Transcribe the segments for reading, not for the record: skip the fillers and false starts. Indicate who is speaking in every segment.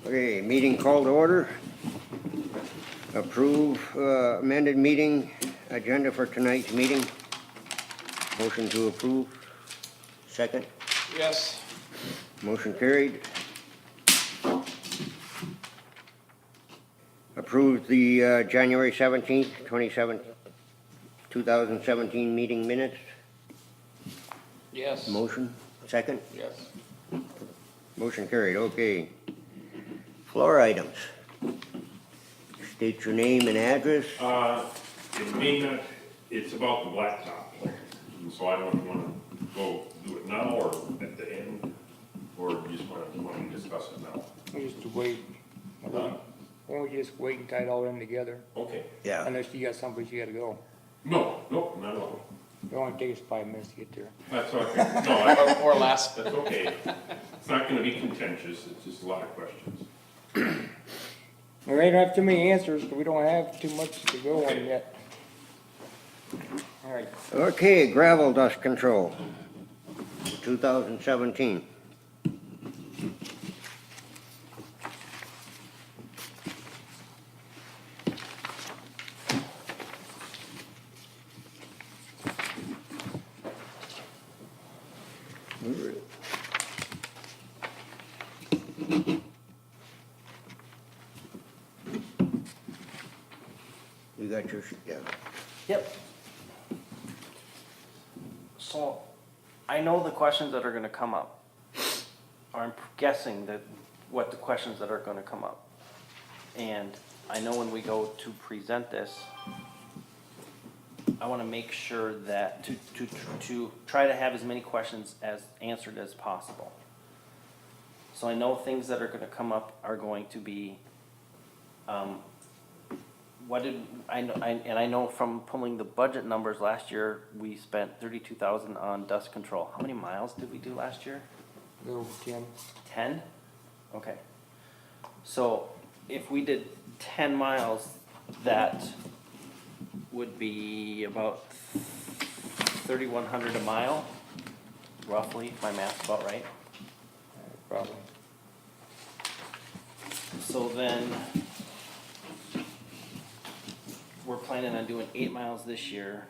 Speaker 1: Okay, meeting called to order. Approve amended meeting agenda for tonight's meeting. Motion to approve. Second.
Speaker 2: Yes.
Speaker 1: Motion carried. Approve the January 17th, 2017 meeting minutes.
Speaker 2: Yes.
Speaker 1: Motion. Second.
Speaker 2: Yes.
Speaker 1: Motion carried. Okay. Floor items. State your name and address.
Speaker 3: It may not, it's about the blacktop, and so I don't know if you wanna go do it now or at the end, or you just wanna discuss it now.
Speaker 2: We just wait. Why don't we just wait and tie it all in together?
Speaker 3: Okay.
Speaker 1: Yeah.
Speaker 2: Unless you got someplace you gotta go.
Speaker 3: No, not at all.
Speaker 2: It'll only take us 5 minutes to get there.
Speaker 3: That's okay. No,
Speaker 2: Or less.
Speaker 3: that's okay. It's not gonna be contentious, it's just a lot of questions.
Speaker 2: We ain't have too many answers, because we don't have too much to go on
Speaker 3: Okay.
Speaker 2: yet. All right.
Speaker 1: Okay, gravel dust control, 2017. You got your, yeah.
Speaker 4: Yep. So, I know the questions that are gonna come up. Or I'm guessing that what the questions that are gonna come up. And I know when we go to present this, I wanna make sure that, to try to have as many questions as answered as possible. So I know things that are gonna come up are going to be, what did, I know from pulling the budget numbers last year, we spent 32,000 on dust control. How many miles did we do last year?
Speaker 2: A little 10.
Speaker 4: 10? Okay. So if we did 10 miles, that would be about 3,100 a mile, roughly, if my math's about right.
Speaker 2: Probably.
Speaker 4: So then, we're planning on doing 8 miles this year.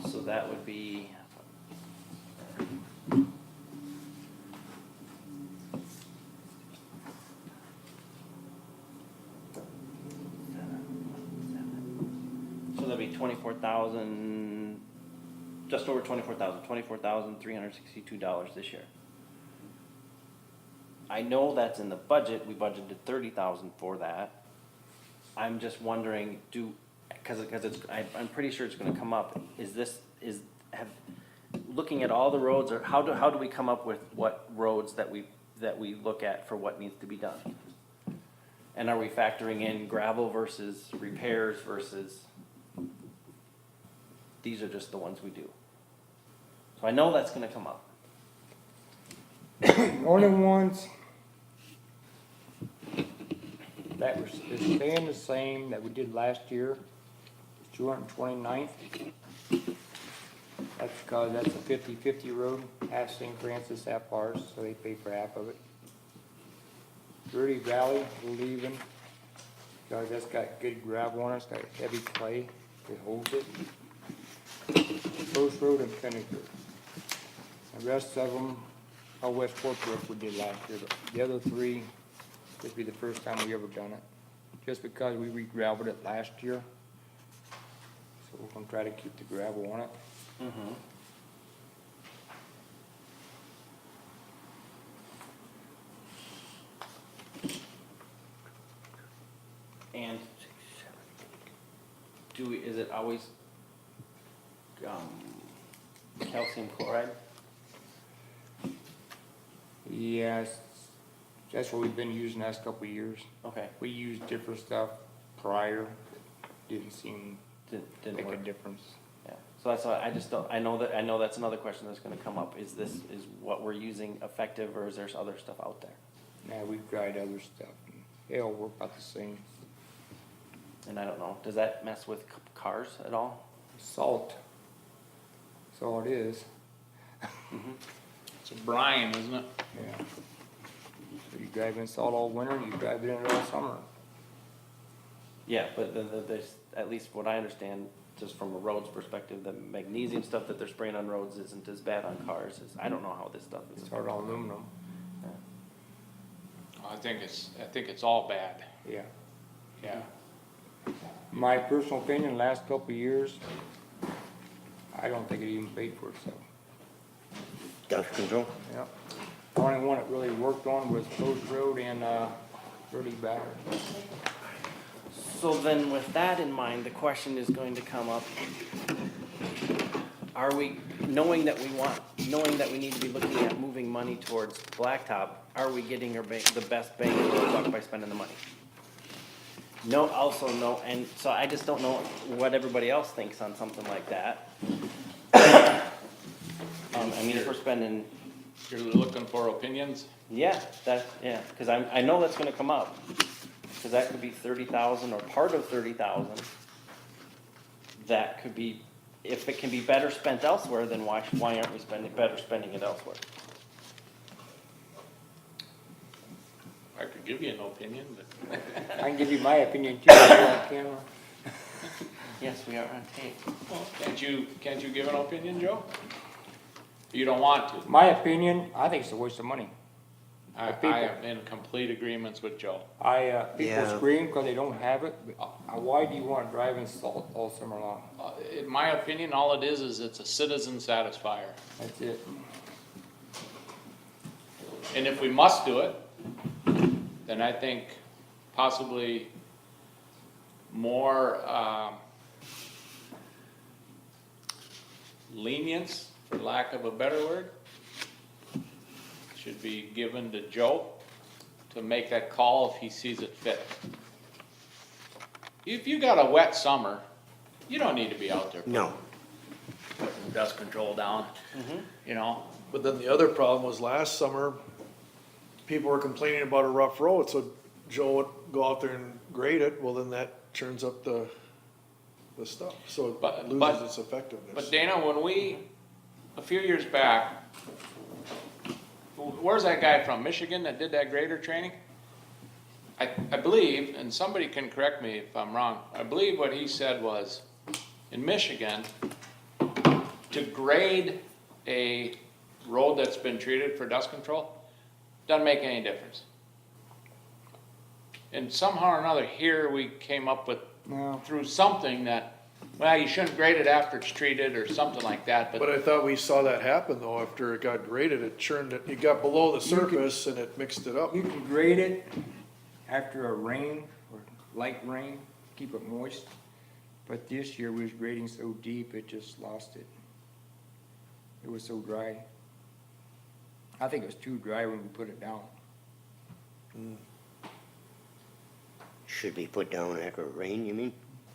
Speaker 4: So that would be. So that'd be 24,000, just over 24,000, $24,362 this year. I know that's in the budget, we budgeted 30,000 for that. I'm just wondering, cause it's, I'm pretty sure it's gonna come up, looking at all the roads, or how do we come up with what roads that we look at for what needs to be done? And are we factoring in gravel versus repairs versus, these are just the ones we do. So I know that's gonna come up.
Speaker 2: Only ones that was staying the same that we did last year, 229th. That's because that's a 50-50 road, half St. Francis, half ours, so they pay for half of it. Dirty Valley, we're leaving, because that's got good gravel on it, it's got heavy clay, it holds it. Post Road and Pinnaker. The rest of them, West Fork Brook we did last year, but the other three, this will be the first time we ever done it. Just because we re-gravelled it last year. So we're gonna try to keep the gravel on it.
Speaker 4: Mm-hmm. And is it always, calcium chloride?
Speaker 2: Yes, that's what we've been using the last couple of years.
Speaker 4: Okay,
Speaker 2: We used different stuff prior, didn't seem to
Speaker 4: didn't
Speaker 2: make a
Speaker 4: work.
Speaker 2: difference.
Speaker 4: Yeah, so that's why I just don't, I know that's another question that's gonna come up, is what we're using effective, or is there other stuff out there?
Speaker 2: Now, we've tried other stuff, and they all work about the same.
Speaker 4: And I don't know, does that mess with cars at all?
Speaker 2: Salt, that's all it is.
Speaker 5: It's a brine, isn't it?
Speaker 2: Yeah. You drive in salt all winter, you drive it in all summer.
Speaker 4: Yeah, but there's, at least what I understand, just from a roads perspective, the magnesium stuff that they're spraying on roads isn't as bad on cars as, I don't know how this stuff is.
Speaker 2: It's hard aluminum,
Speaker 5: I think it's all bad,
Speaker 2: yeah.
Speaker 5: yeah.
Speaker 2: My personal opinion, last couple of years, I don't think it even paid for itself.
Speaker 1: Dust control?
Speaker 2: Yeah. The only one that really worked on was Post Road and, Dirty Batter.
Speaker 4: So then with that in mind, the question is going to come up, are we, knowing that we need to be looking at moving money towards blacktop, are we getting our the best bang for the buck by spending the money? No, also no, and so I just don't know what everybody else thinks on something like that. I mean, if we're spending,
Speaker 5: You're looking for opinions?
Speaker 4: yeah, cause I know that's gonna come up. Cause that could be 30,000 or part of 30,000. That could be, if it can be better spent elsewhere, then why aren't we spending it elsewhere?
Speaker 5: I could give you an opinion, but
Speaker 2: I can give you my opinion too, if you're on camera.
Speaker 4: Yes, we are on tape.
Speaker 5: can't you give an opinion, Joe? You don't want to.
Speaker 2: My opinion, I think it's a waste of money.
Speaker 5: I am in complete agreements with Joe.
Speaker 2: People
Speaker 1: Yeah.
Speaker 2: scream because they don't have it, but why do you want to drive in salt all summer long?
Speaker 5: In my opinion, all it is it's a citizen satisfier.
Speaker 2: That's it.
Speaker 5: And if we must do it, then I think possibly more lenience, for lack of a better word, should be given to Joe to make that call if he sees it fit. If you got a wet summer, you don't need to be out there
Speaker 1: No.
Speaker 5: putting dust control down, you know?
Speaker 6: But then the other problem was last summer, people were complaining about a rough road, so Joe would go out there and grade it, well, then that turns up the stuff, so
Speaker 5: But-
Speaker 6: it
Speaker 5: but-
Speaker 6: loses its effectiveness.
Speaker 5: But Dana, when we, a few years back, where's that guy from, Michigan, that did that grader training? I believe, and somebody can correct me if I'm wrong, I believe what he said was, in Michigan, to grade a road that's been treated for dust control, doesn't make any difference. And somehow or another, here we came up with,
Speaker 2: No.
Speaker 5: through something that, well, you shouldn't grade it after it's treated, or something like that,
Speaker 6: But I thought we saw that happen though, after it got graded, it churned it, it got below the
Speaker 2: You could-
Speaker 6: surface and it mixed it up.
Speaker 2: You can grade it after a rain or light rain, keep it moist. But this year we was grading so deep, it just lost it. It was so dry. I think it was too dry when we put it down.
Speaker 1: Should be put down after it rain, you mean?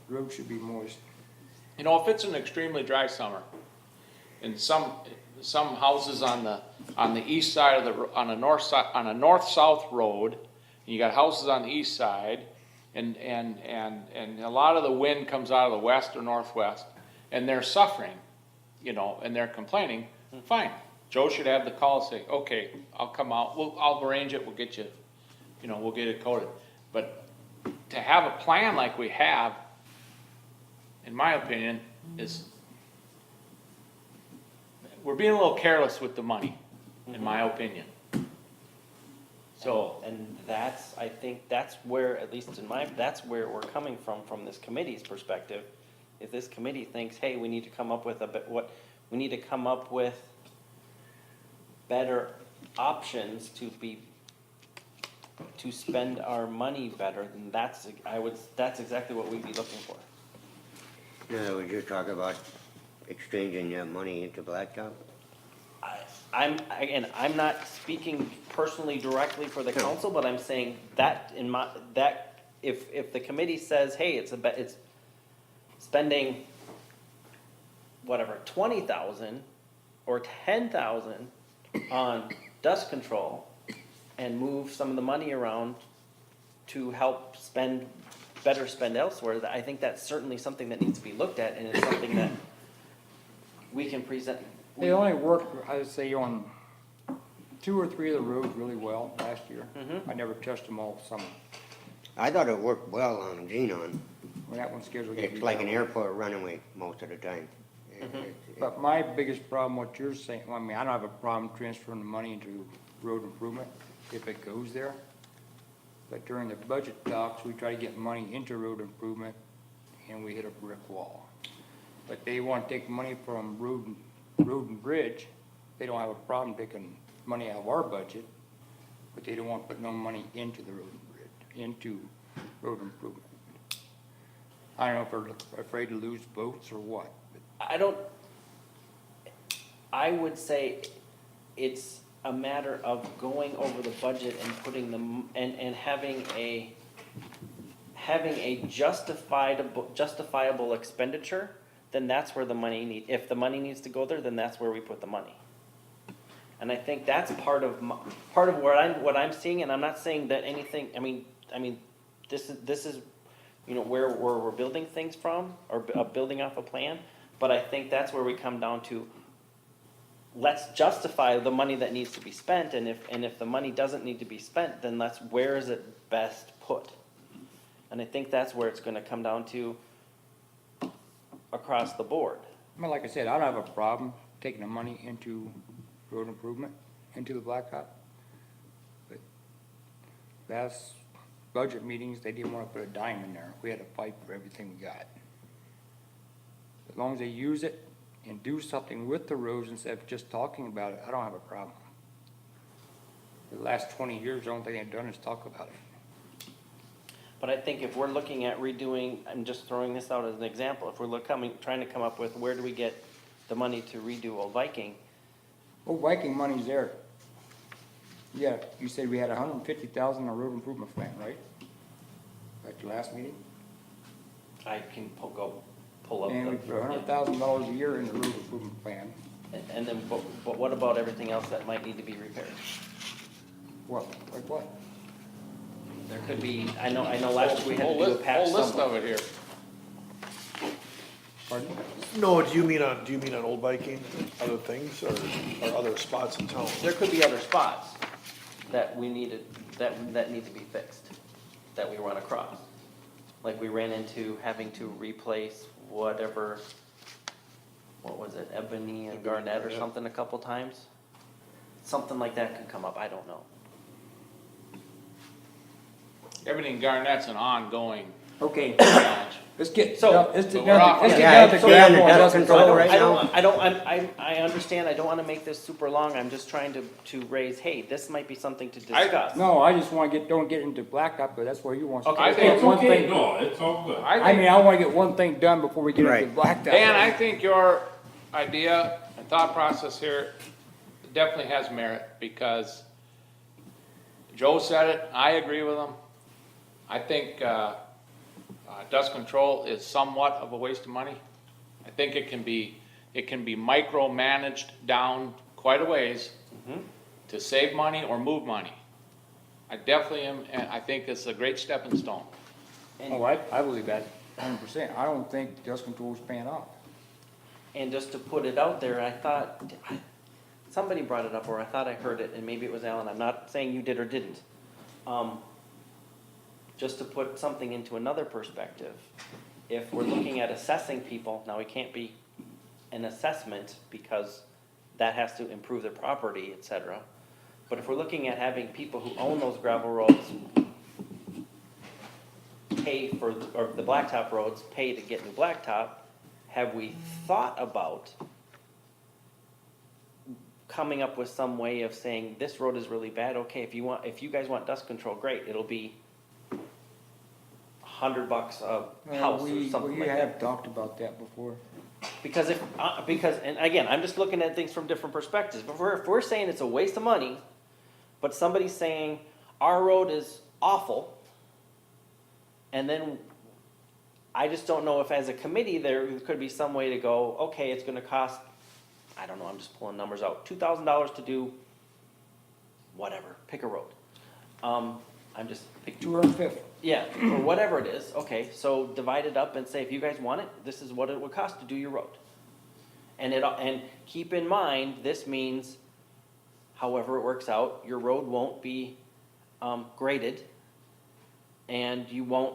Speaker 2: Road should be moist.
Speaker 5: you know, if it's an extremely dry summer, and some houses on the east side of the, on a north-south road, and you got houses on the east side, and a lot of the wind comes out of the west or northwest, and they're suffering, you know, and they're complaining, fine. Joe should have the call, say, okay, I'll come out, I'll arrange it, we'll get you, you know, we'll get it coated. But to have a plan like we have, in my opinion, is, we're being a little careless with the money, in my opinion. So,
Speaker 4: And that's, I think that's where, at least in my, that's where we're coming from this committee's perspective. If this committee thinks, hey, we need to come up with we need to come up with better options to spend our money better, then that's exactly what we'd be looking for.
Speaker 1: In other words, you're talking about exchanging that money into blacktop?
Speaker 4: I'm not speaking personally directly for the council, but I'm saying that if the committee says, hey, it's spending whatever, 20,000 or 10,000 on dust control and move some of the money around to help better spend elsewhere, I think that's certainly something that needs to be looked at, and it's something that we can present.
Speaker 2: They only work, I would say, on 2 or 3 of the roads really well last year. I never touched them all summer.
Speaker 1: I thought it worked well on Xenon.
Speaker 2: When that one's scheduled to get
Speaker 1: It's like an
Speaker 2: rebuilt.
Speaker 1: airport runaway most of the time.
Speaker 2: But my biggest problem, what you're saying, I mean, I don't have a problem transferring the money into road improvement if it goes there. But during the budget talks, we try to get money into road improvement and we hit a brick wall. But they want to take money from road and bridge. They don't have a problem taking money out of our budget, but they don't want to put no money into the road and bridge, into road improvement. I don't know if they're afraid to lose votes or what, but
Speaker 4: I would say it's a matter of going over the budget and putting them, and having a justifiable expenditure, then that's where the money if the money needs to go there, then that's where we put the money. And I think that's part of what I'm seeing, and I'm not saying that anything, I mean, this is, you know, where we're building things from, or building off a plan, but I think that's where we come down to, let's justify the money that needs to be spent, and if the money doesn't need to be spent, then where is it best put? And I think that's where it's gonna come down to across the board.
Speaker 2: I mean, like I said, I don't have a problem taking the money into road improvement, into the blacktop. But last budget meetings, they didn't wanna put a dime in there. We had to fight for everything we got. As long as they use it and do something with the roads instead of just talking about it, I don't have a problem. The last 20 years, the only thing they've done is talk about it.
Speaker 4: But I think if we're looking at redoing, I'm just throwing this out as an example, if we're trying to come up with where do we get the money to redo Old Viking,
Speaker 2: Well, Viking money's there. Yeah, you said we had 150,000 in a road improvement plan, right? At your last meeting?
Speaker 4: I can pull up
Speaker 2: And we put $100,000 a year in the road improvement plan.
Speaker 4: and then, but what about everything else that might need to be repaired?
Speaker 2: What, like what?
Speaker 4: There could be, I know last year we had to
Speaker 5: Whole
Speaker 4: do a
Speaker 5: list,
Speaker 4: patch
Speaker 5: whole list
Speaker 4: somewhere.
Speaker 5: of it here.
Speaker 2: Pardon?
Speaker 6: No, do you mean on Old Viking, other things, or other spots in town?
Speaker 4: There could be other spots that we needed, that need to be fixed, that we run across. Like we ran into having to replace whatever, what was it, Ebony and Garnett or something a couple times? Something like that could come up, I don't know.
Speaker 5: Everything Garnett's an ongoing
Speaker 2: Okay,
Speaker 5: challenge.
Speaker 2: let's get,
Speaker 4: So-
Speaker 2: let's get
Speaker 5: But we're off-
Speaker 2: down to
Speaker 1: Yeah,
Speaker 2: the
Speaker 1: it's down to
Speaker 2: gravel and
Speaker 1: dust
Speaker 2: dust
Speaker 1: control
Speaker 2: control.
Speaker 1: right now.
Speaker 4: I understand, I don't wanna make this super long, I'm just trying to raise, hey, this might be something to discuss.
Speaker 2: No, I just wanna don't get into blacktop, but that's where you want.
Speaker 4: Okay.
Speaker 5: I think
Speaker 3: It's
Speaker 2: one
Speaker 3: okay,
Speaker 2: thing.
Speaker 3: no, it's all good.
Speaker 2: I mean, I wanna get one thing done before we get into
Speaker 1: Right.
Speaker 2: blacktop.
Speaker 5: Dan, I think your idea and thought process here definitely has merit, because Joe said it, I agree with him. I think, dust control is somewhat of a waste of money. I think it can be micromanaged down quite a ways to save money or move money. I definitely am, and I think it's a great stepping stone.
Speaker 2: Oh, I believe that 100%. I don't think dust control is paying off.
Speaker 4: And just to put it out there, I thought, somebody brought it up, or I thought I heard it, and maybe it was Alan, I'm not saying you did or didn't. Just to put something into another perspective, if we're looking at assessing people, now it can't be an assessment because that has to improve their property, et cetera. But if we're looking at having people who own those gravel roads pay for, or the blacktop roads pay to get new blacktop, have we thought about coming up with some way of saying, this road is really bad, okay, if you guys want dust control, great, it'll be $100 a house or something
Speaker 2: We
Speaker 4: like that.
Speaker 2: have talked about that before.
Speaker 4: Because and again, I'm just looking at things from different perspectives, but if we're saying it's a waste of money, but somebody's saying our road is awful, and then I just don't know if as a committee, there could be some way to go, okay, it's gonna cost, I don't know, I'm just pulling numbers out, $2,000 to do whatever, pick a road. I'm just picking.
Speaker 2: 250.
Speaker 4: Yeah, or whatever it is, okay, so divide it up and say, if you guys want it, this is what it would cost to do your road. And keep in mind, this means however it works out, your road won't be, graded. And you won't,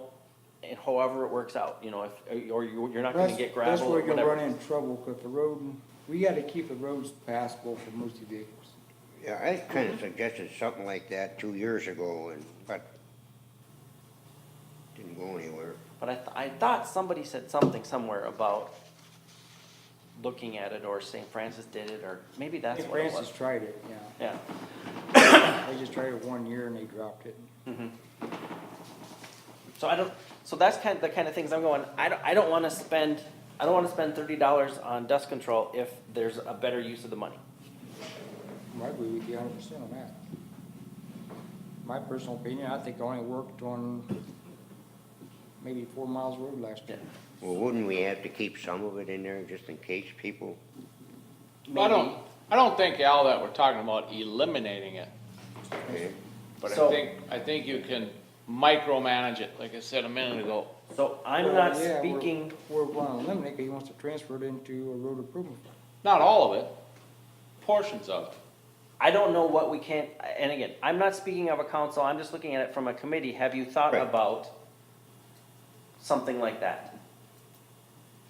Speaker 4: and however it works out, you know, if, or you're not gonna get gravel
Speaker 2: That's
Speaker 4: or
Speaker 2: where you'll
Speaker 4: whatever.
Speaker 2: run into trouble, cause the road, we gotta keep the roads passable for most vehicles.
Speaker 1: Yeah, I kinda suggested something like that 2 years ago, but didn't go anywhere.
Speaker 4: But I thought somebody said something somewhere about looking at it, or St. Francis did it, or maybe that's
Speaker 2: St.
Speaker 4: what it
Speaker 2: Francis
Speaker 4: was.
Speaker 2: tried it, yeah.
Speaker 4: Yeah,
Speaker 2: They just tried it 1 year and they dropped it.
Speaker 4: so that's the kind of things I'm going, I don't wanna spend $30 on dust control if there's a better use of the money.
Speaker 2: I agree with you 100% on that. My personal opinion, I think I only worked on maybe 4 miles of road last year.
Speaker 1: Well, wouldn't we have to keep some of it in there just in case people?
Speaker 5: I don't think, Al, that we're talking about eliminating it, but
Speaker 4: So-
Speaker 5: I think you can micromanage it, like I said a minute ago.
Speaker 4: So I'm not
Speaker 2: Yeah,
Speaker 4: speaking,
Speaker 2: We're gonna eliminate, 'cause he wants to transfer it into a road improvement fund.
Speaker 5: Not all of it, portions of it.
Speaker 4: I don't know what we can, and again, I'm not speaking of a council, I'm just looking at it from a committee. Have you thought
Speaker 1: Right.
Speaker 4: about something like that?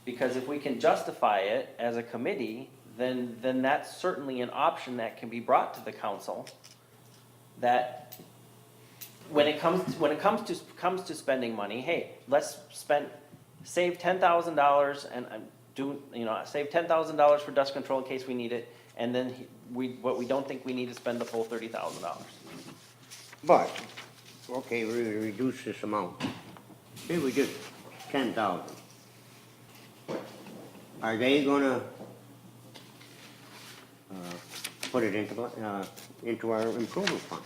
Speaker 4: Because if we can justify it as a committee, then that's certainly an option that can be brought to the council. That when it comes to spending money, hey, let's save $10,000 and save $10,000 for dust control in case we need it. And then what we don't think we need to spend the full $30,000.
Speaker 1: But, okay, we reduce this amount. Say we just 10,000. Are they gonna, put it into our improvement fund?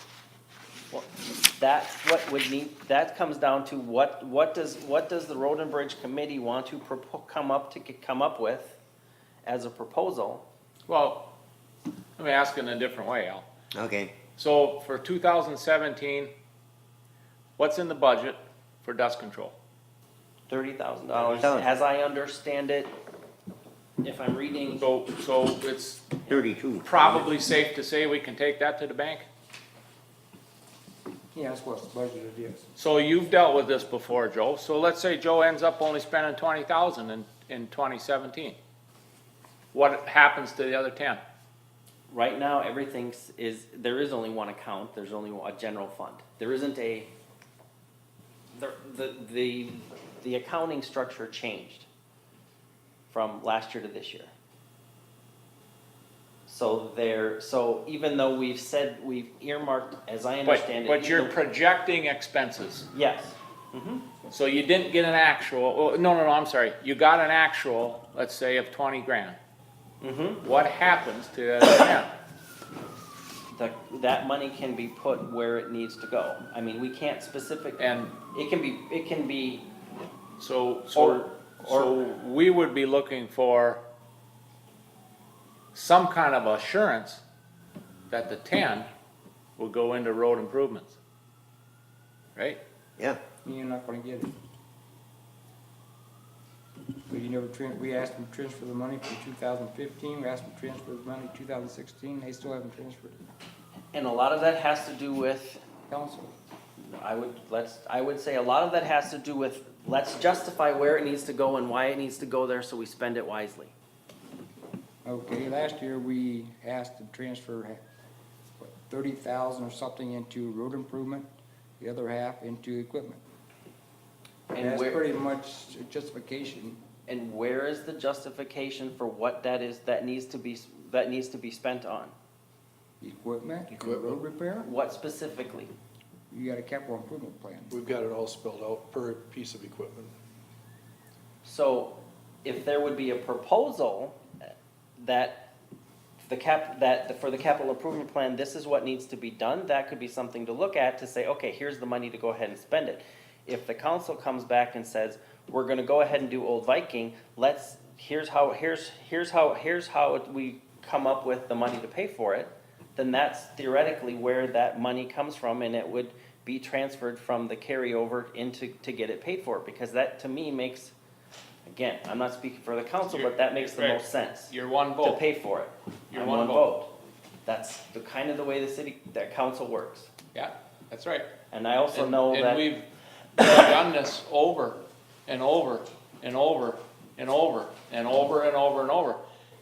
Speaker 4: Well, that's what would need, that comes down to what does the Road and Bridge Committee want to come up with as a proposal?
Speaker 5: Well, let me ask it in a different way, Al.
Speaker 1: Okay,
Speaker 5: So for 2017, what's in the budget for dust control?
Speaker 4: $30,000,
Speaker 1: $30,000.
Speaker 4: as I understand it, if I'm reading,
Speaker 5: So it's
Speaker 1: 32.
Speaker 5: probably safe to say we can take that to the bank?
Speaker 2: Yeah, that's what's budgeted, yes.
Speaker 5: So you've dealt with this before, Joe. So let's say Joe ends up only spending 20,000 in 2017. What happens to the other 10?
Speaker 4: right now, there is only one account, there's only a general fund. There isn't the accounting structure changed from last year to this year. So even though we've earmarked, as I understand it.
Speaker 5: But you're projecting expenses.
Speaker 4: Yes.
Speaker 5: So you didn't get an actual, no, I'm sorry. You got an actual, let's say, of 20 grand. What happens to the other 10?
Speaker 4: That money can be put where it needs to go. I mean, we can't
Speaker 5: And
Speaker 4: it can be,
Speaker 5: so we would be looking for some kind of assurance that the 10 will go into road improvements. Right?
Speaker 1: Yeah,
Speaker 2: You're not gonna get it. But you never we asked them to transfer the money from 2015, we asked them to transfer the money 2016, they still haven't transferred it.
Speaker 4: and a lot of that has to do with,
Speaker 2: Council,
Speaker 4: I would say a lot of that has to do with, let's justify where it needs to go and why it needs to go there so we spend it wisely.
Speaker 2: okay, last year we asked to transfer, what, 30,000 or something into road improvement, the other half into equipment.
Speaker 4: And
Speaker 2: That's
Speaker 4: where-
Speaker 2: pretty much a justification.
Speaker 4: And where is the justification for what that is, that needs to be spent on?
Speaker 2: Equipment, road repair,
Speaker 4: What specifically?
Speaker 2: you got a capital improvement plan.
Speaker 6: We've got it all spelled out per piece of equipment.
Speaker 4: So if there would be a proposal that for the capital improvement plan, this is what needs to be done, that could be something to look at to say, okay, here's the money to go ahead and spend it. If the council comes back and says, we're gonna go ahead and do Old Viking, here's how we come up with the money to pay for it, then that's theoretically where that money comes from, and it would be transferred from the carryover to get it paid for, because that to me makes, again, I'm not speaking for the council, but that makes the
Speaker 5: Right.
Speaker 4: most sense.
Speaker 5: You're one
Speaker 4: To
Speaker 5: vote.
Speaker 4: pay for it.
Speaker 5: You're
Speaker 4: on
Speaker 5: one vote.
Speaker 4: That's the kind of the way the city, that council works.
Speaker 5: Yeah, that's right.
Speaker 4: And I also
Speaker 5: And-
Speaker 4: know
Speaker 5: and
Speaker 4: that,
Speaker 5: we've done this over and over and over and over and over and over and over.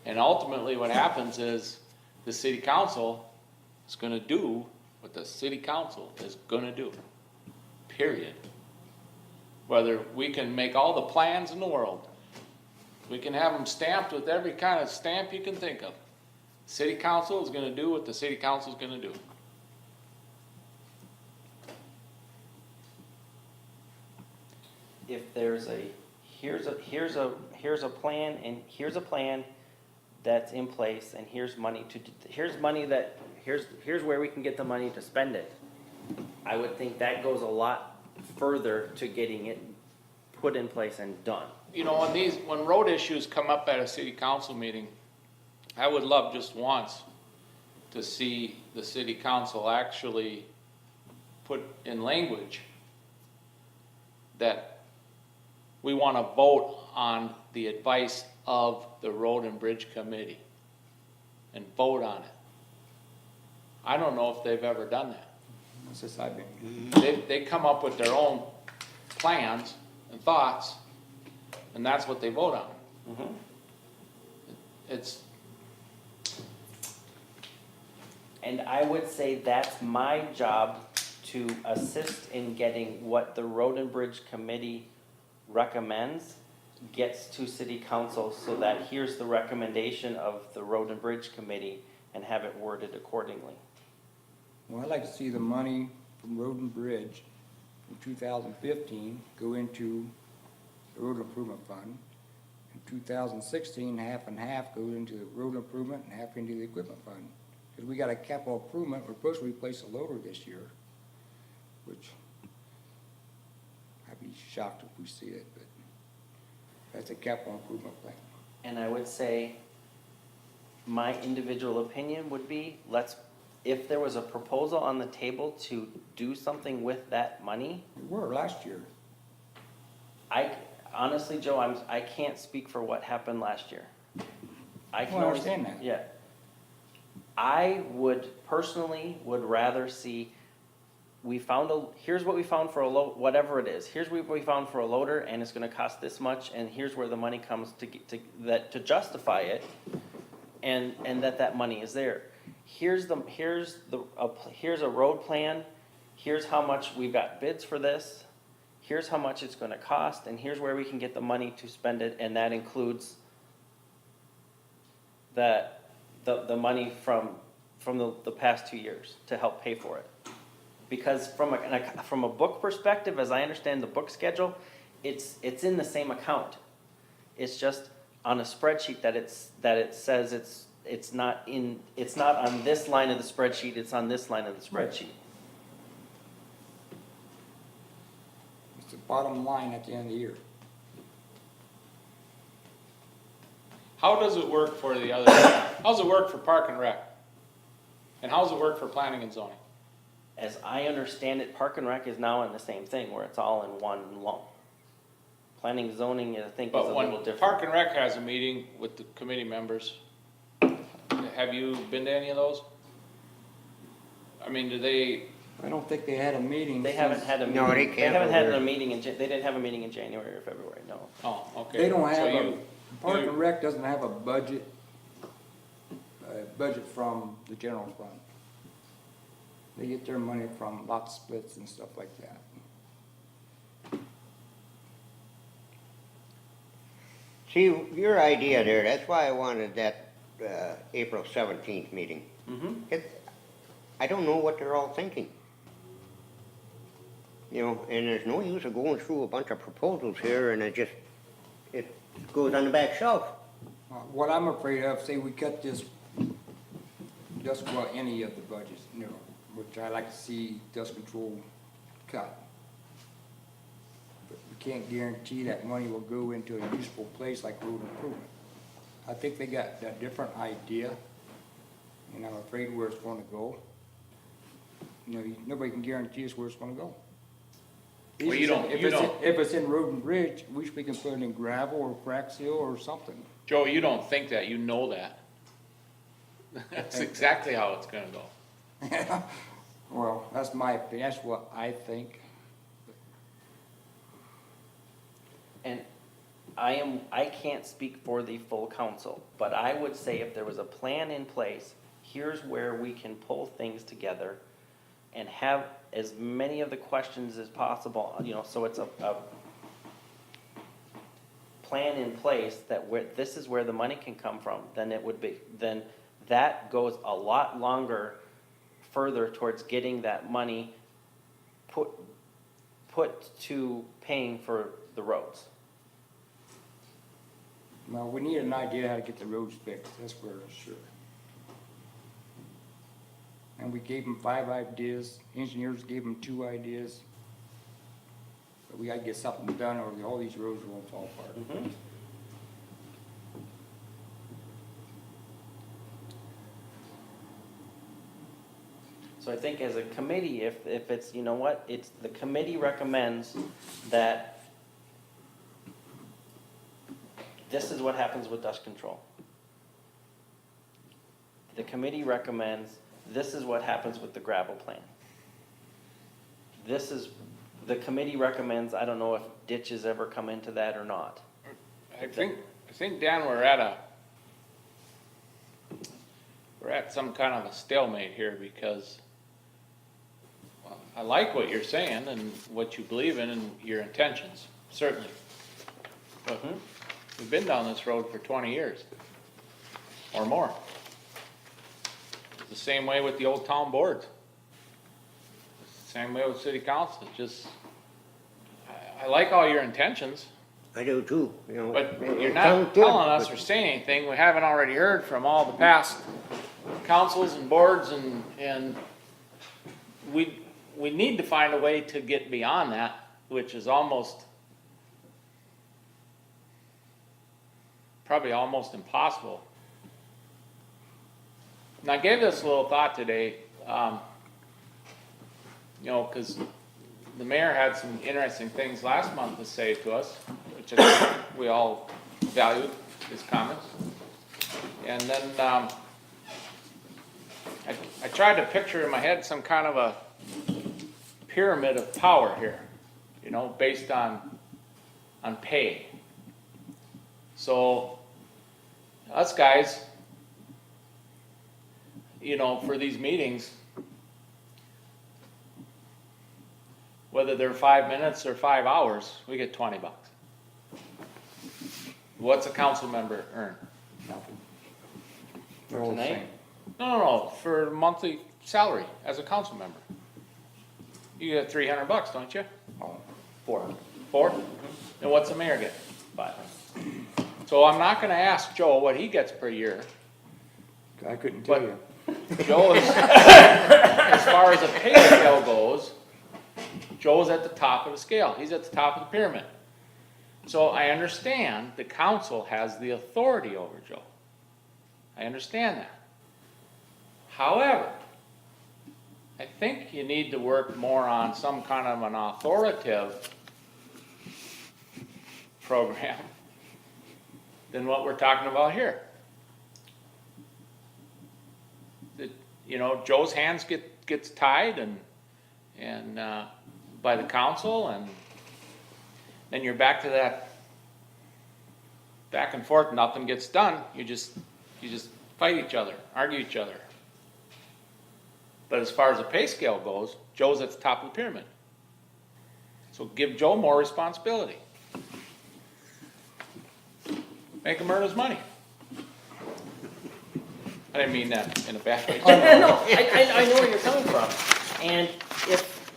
Speaker 5: And ultimately what happens is the city council is gonna do what the city council is gonna do, period. Whether we can make all the plans in the world, we can have them stamped with every kind of stamp you can think of. City council is gonna do what the city council is gonna do.
Speaker 4: if there's a, here's a plan, and here's a plan that's in place, and here's money here's where we can get the money to spend it. I would think that goes a lot further to getting it put in place and done.
Speaker 5: You know, when road issues come up at a city council meeting, I would love just once to see the city council actually put in language that we want to vote on the advice of the Road and Bridge Committee and vote on it. I don't know if they've ever done that.
Speaker 2: Since I've been.
Speaker 5: They come up with their own plans and thoughts, and that's what they vote on. It's,
Speaker 4: And I would say that's my job to assist in getting what the Road and Bridge Committee recommends, gets to city council, so that here's the recommendation of the Road and Bridge Committee, and have it worded accordingly.
Speaker 7: Well, I'd like to see the money from Road and Bridge from 2015 go into the Road Improvement Fund. In 2016, half and half goes into the road improvement and half into the equipment fund. Because we got a capital improvement, we're supposed to replace a loader this year, which I'd be shocked if we see it, but that's a capital improvement plan.
Speaker 4: And I would say, my individual opinion would be, if there was a proposal on the table to do something with that money,
Speaker 7: We were last year.
Speaker 4: honestly, Joe, I can't speak for what happened last year. I can
Speaker 7: Well, I
Speaker 4: only-
Speaker 7: understand that.
Speaker 4: Yeah. I would personally rather see, here's what we found for whatever it is. Here's what we found for a loader, and it's gonna cost this much, and here's where the money comes to justify it, and that money is there. Here's a road plan, here's how much, we've got bids for this, here's how much it's gonna cost, and here's where we can get the money to spend it, and that includes the money from the past 2 years to help pay for it. Because from a book perspective, as I understand the book schedule, it's in the same account. It's just on a spreadsheet that it says it's not on this line of the spreadsheet, it's on this line of the spreadsheet.
Speaker 7: It's the bottom line at the end of the year.
Speaker 5: how does it work for the other, how's it work for Park and Rec? And how's it work for planning and zoning?
Speaker 4: As I understand it, Park and Rec is now in the same thing, where it's all in one lump. Planning and zoning, I think, is a
Speaker 5: But
Speaker 4: little
Speaker 5: when
Speaker 4: different.
Speaker 5: Park and Rec has a meeting with the committee members, have you been to any of those? I mean, do they,
Speaker 7: I don't think they had a meeting.
Speaker 4: They haven't had a meeting.
Speaker 1: No, they
Speaker 4: They
Speaker 1: can't
Speaker 4: haven't had
Speaker 1: over
Speaker 4: a
Speaker 1: there.
Speaker 4: meeting they didn't have a meeting in January or February, no.
Speaker 5: oh, okay.
Speaker 7: They don't
Speaker 5: So
Speaker 7: have
Speaker 5: you-
Speaker 7: Park
Speaker 5: you-
Speaker 7: and Rec doesn't have a budget from the general fund. They get their money from lot splits and stuff like that.
Speaker 1: See, your idea there, that's why I wanted that, April 17th meeting. I don't know what they're all thinking. You know, and there's no use of going through a bunch of proposals here and it goes on the back shelf.
Speaker 7: What I'm afraid of, say we cut this, just about any of the budgets, you know, which I like to see dust control cut. But we can't guarantee that money will go into a useful place like road improvement. I think they got a different idea, and I'm afraid where it's gonna go. You know, nobody can guarantee us where it's gonna go.
Speaker 5: Well, you don't-
Speaker 7: If
Speaker 5: you
Speaker 7: it's in-
Speaker 5: don't-
Speaker 7: If it's in road and bridge, we can put it in gravel or crack seal or something.
Speaker 5: Joe, you don't think that, you know that. That's exactly how it's gonna go.
Speaker 7: Well, that's my opinion, that's what I think.
Speaker 4: And I can't speak for the full council, but I would say if there was a plan in place, here's where we can pull things together and have as many of the questions as possible, you know, so it's a plan in place that this is where the money can come from, then it would be, then that goes a lot longer further towards getting that money put to paying for the roads.
Speaker 7: Well, we need an idea how to get the roads fixed, that's for sure. And we gave them 5 ideas, engineers gave them 2 ideas. But we gotta get something done or all these roads won't fall apart.
Speaker 4: So I think as a committee, if it's, you know what, it's, the committee recommends that this is what happens with dust control. The committee recommends this is what happens with the gravel plan. This is, the committee recommends, I don't know if ditches ever come into that or not.
Speaker 5: I think, Dan, we're at some kind of a stalemate here because well, I like what you're saying and what you believe in and your intentions, certainly. But we've been down this road for 20 years or more. The same way with the old town boards. Same way with city council. It's just, I like all your intentions.
Speaker 1: I do too, you know.
Speaker 5: But you're
Speaker 1: it
Speaker 5: not
Speaker 1: sounds good,
Speaker 5: telling us
Speaker 1: but-
Speaker 5: or saying anything, we haven't already heard from all the past councils and boards and we need to find a way to get beyond that, which is probably almost impossible. And I gave this a little thought today, you know, because the mayor had some interesting things last month to say to us, which I think we all valued his comments. And then I tried to picture in my head some kind of a pyramid of power here, you know, based on pay. So us guys, you know, for these meetings, whether they're 5 minutes or 5 hours, we get $20. What's a council member earn?
Speaker 7: Nothing.
Speaker 4: For
Speaker 7: They're all the
Speaker 4: tonight?
Speaker 7: same.
Speaker 5: No, for monthly salary as a council member. You get $300, don't you?
Speaker 7: Oh,
Speaker 4: 4.
Speaker 5: 4? And what's the mayor get?
Speaker 4: 5.
Speaker 5: So I'm not gonna ask Joe what he gets per year.
Speaker 7: I couldn't tell
Speaker 5: But-
Speaker 7: you.
Speaker 5: Joe is, as far as a pay scale goes, Joe's at the top of the scale. He's at the top of the pyramid. So I understand the council has the authority over Joe. I understand that. However, I think you need to work more on some kind of an authoritative program than what we're talking about here. You know, Joe's hands gets tied and by the council, and then you're back to that back and forth. Nothing gets done. You just fight each other, argue each other. But as far as the pay scale goes, Joe's at the top of the pyramid. So give Joe more responsibility. Make him earn his money. I didn't mean that in a bad way.
Speaker 4: No, I know where you're coming from, and if,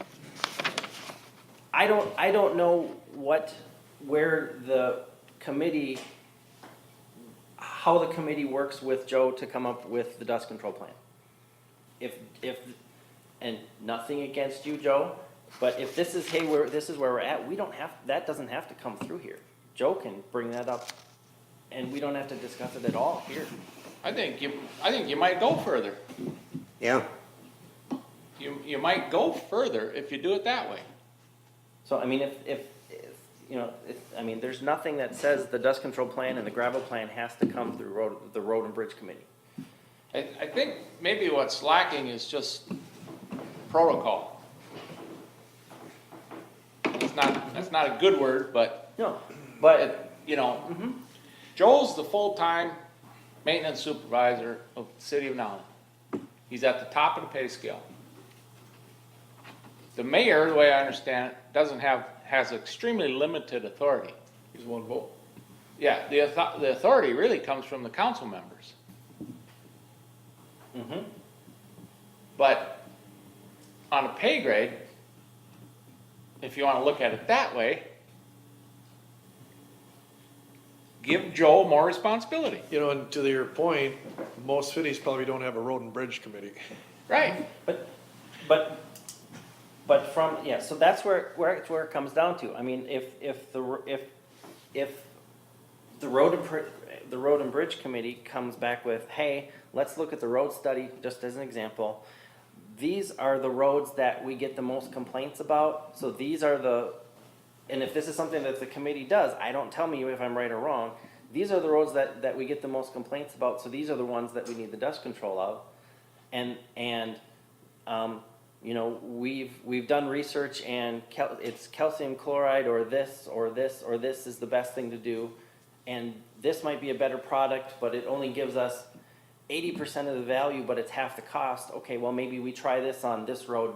Speaker 4: I don't know where the committee, how the committee works with Joe to come up with the dust control plan. If, and nothing against you, Joe, but if this is, hey, this is where we're at, that doesn't have to come through here. Joe can bring that up, and we don't have to discuss it at all here.
Speaker 5: I think you might go further.
Speaker 1: Yeah,
Speaker 5: You might go further if you do it that way.
Speaker 4: So, I mean, if you know, I mean, there's nothing that says the dust control plan and the gravel plan has to come through the road and bridge committee.
Speaker 5: I think maybe what's lacking is just protocol. That's not a good word, but
Speaker 4: No, but,
Speaker 5: it, you know, Joel's the full-time maintenance supervisor of the city of Nowlan. He's at the top of the pay scale. The mayor, the way I understand it, has extremely limited authority.
Speaker 6: He's one vote.
Speaker 5: Yeah, the authority really comes from the council members. But on a pay grade, if you wanna look at it that way, give Joe more responsibility.
Speaker 6: You know, and to your point, most cities probably don't have a road and bridge committee.
Speaker 5: Right.
Speaker 4: but from, yeah, so that's where it comes down to. I mean, if the road and bridge committee comes back with, hey, let's look at the road study, just as an example. These are the roads that we get the most complaints about, so these are and if this is something that the committee does, tell me if I'm right or wrong, these are the roads that we get the most complaints about, so these are the ones that we need the dust control of. And you know, we've done research and it's calcium chloride or this is the best thing to do. And this might be a better product, but it only gives us 80% of the value, but it's half the cost. Okay, well, maybe we try this on this road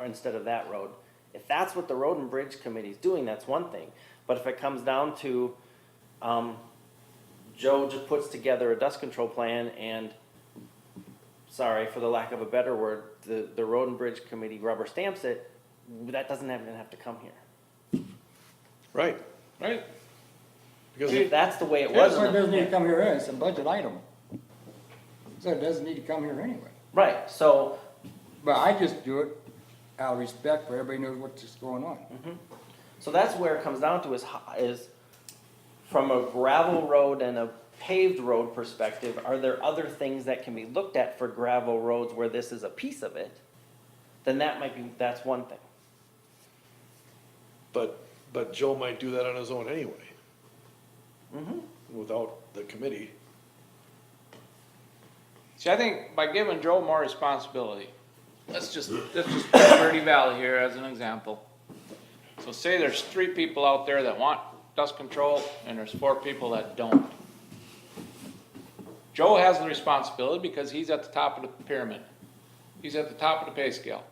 Speaker 4: instead of that road. If that's what the road and bridge committee is doing, that's one thing. But if it comes down to, Joe just puts together a dust control plan and, sorry for the lack of a better word, the road and bridge committee rubber stamps it, that doesn't even have to come here.
Speaker 6: Right.
Speaker 5: Right.
Speaker 6: Because
Speaker 4: If that's the way it
Speaker 7: That's
Speaker 4: was.
Speaker 7: why
Speaker 4: in
Speaker 7: it
Speaker 4: the-
Speaker 7: doesn't need to come here, it's a budget item. So it doesn't need to come here anyway.
Speaker 4: Right, so,
Speaker 7: But I just do it out of respect for everybody knows what's going on.
Speaker 4: so that's where it comes down to is from a gravel road and a paved road perspective, are there other things that can be looked at for gravel roads where this is a piece of it? Then that's one thing.
Speaker 6: but Joe might do that on his own anyway. Without the committee.
Speaker 5: See, I think by giving Joe more responsibility, let's just put Verde Valley here as an example. So say there's 3 people out there that want dust control and there's 4 people that don't. Joe has the responsibility because he's at the top of the pyramid. He's at the top of the pay scale.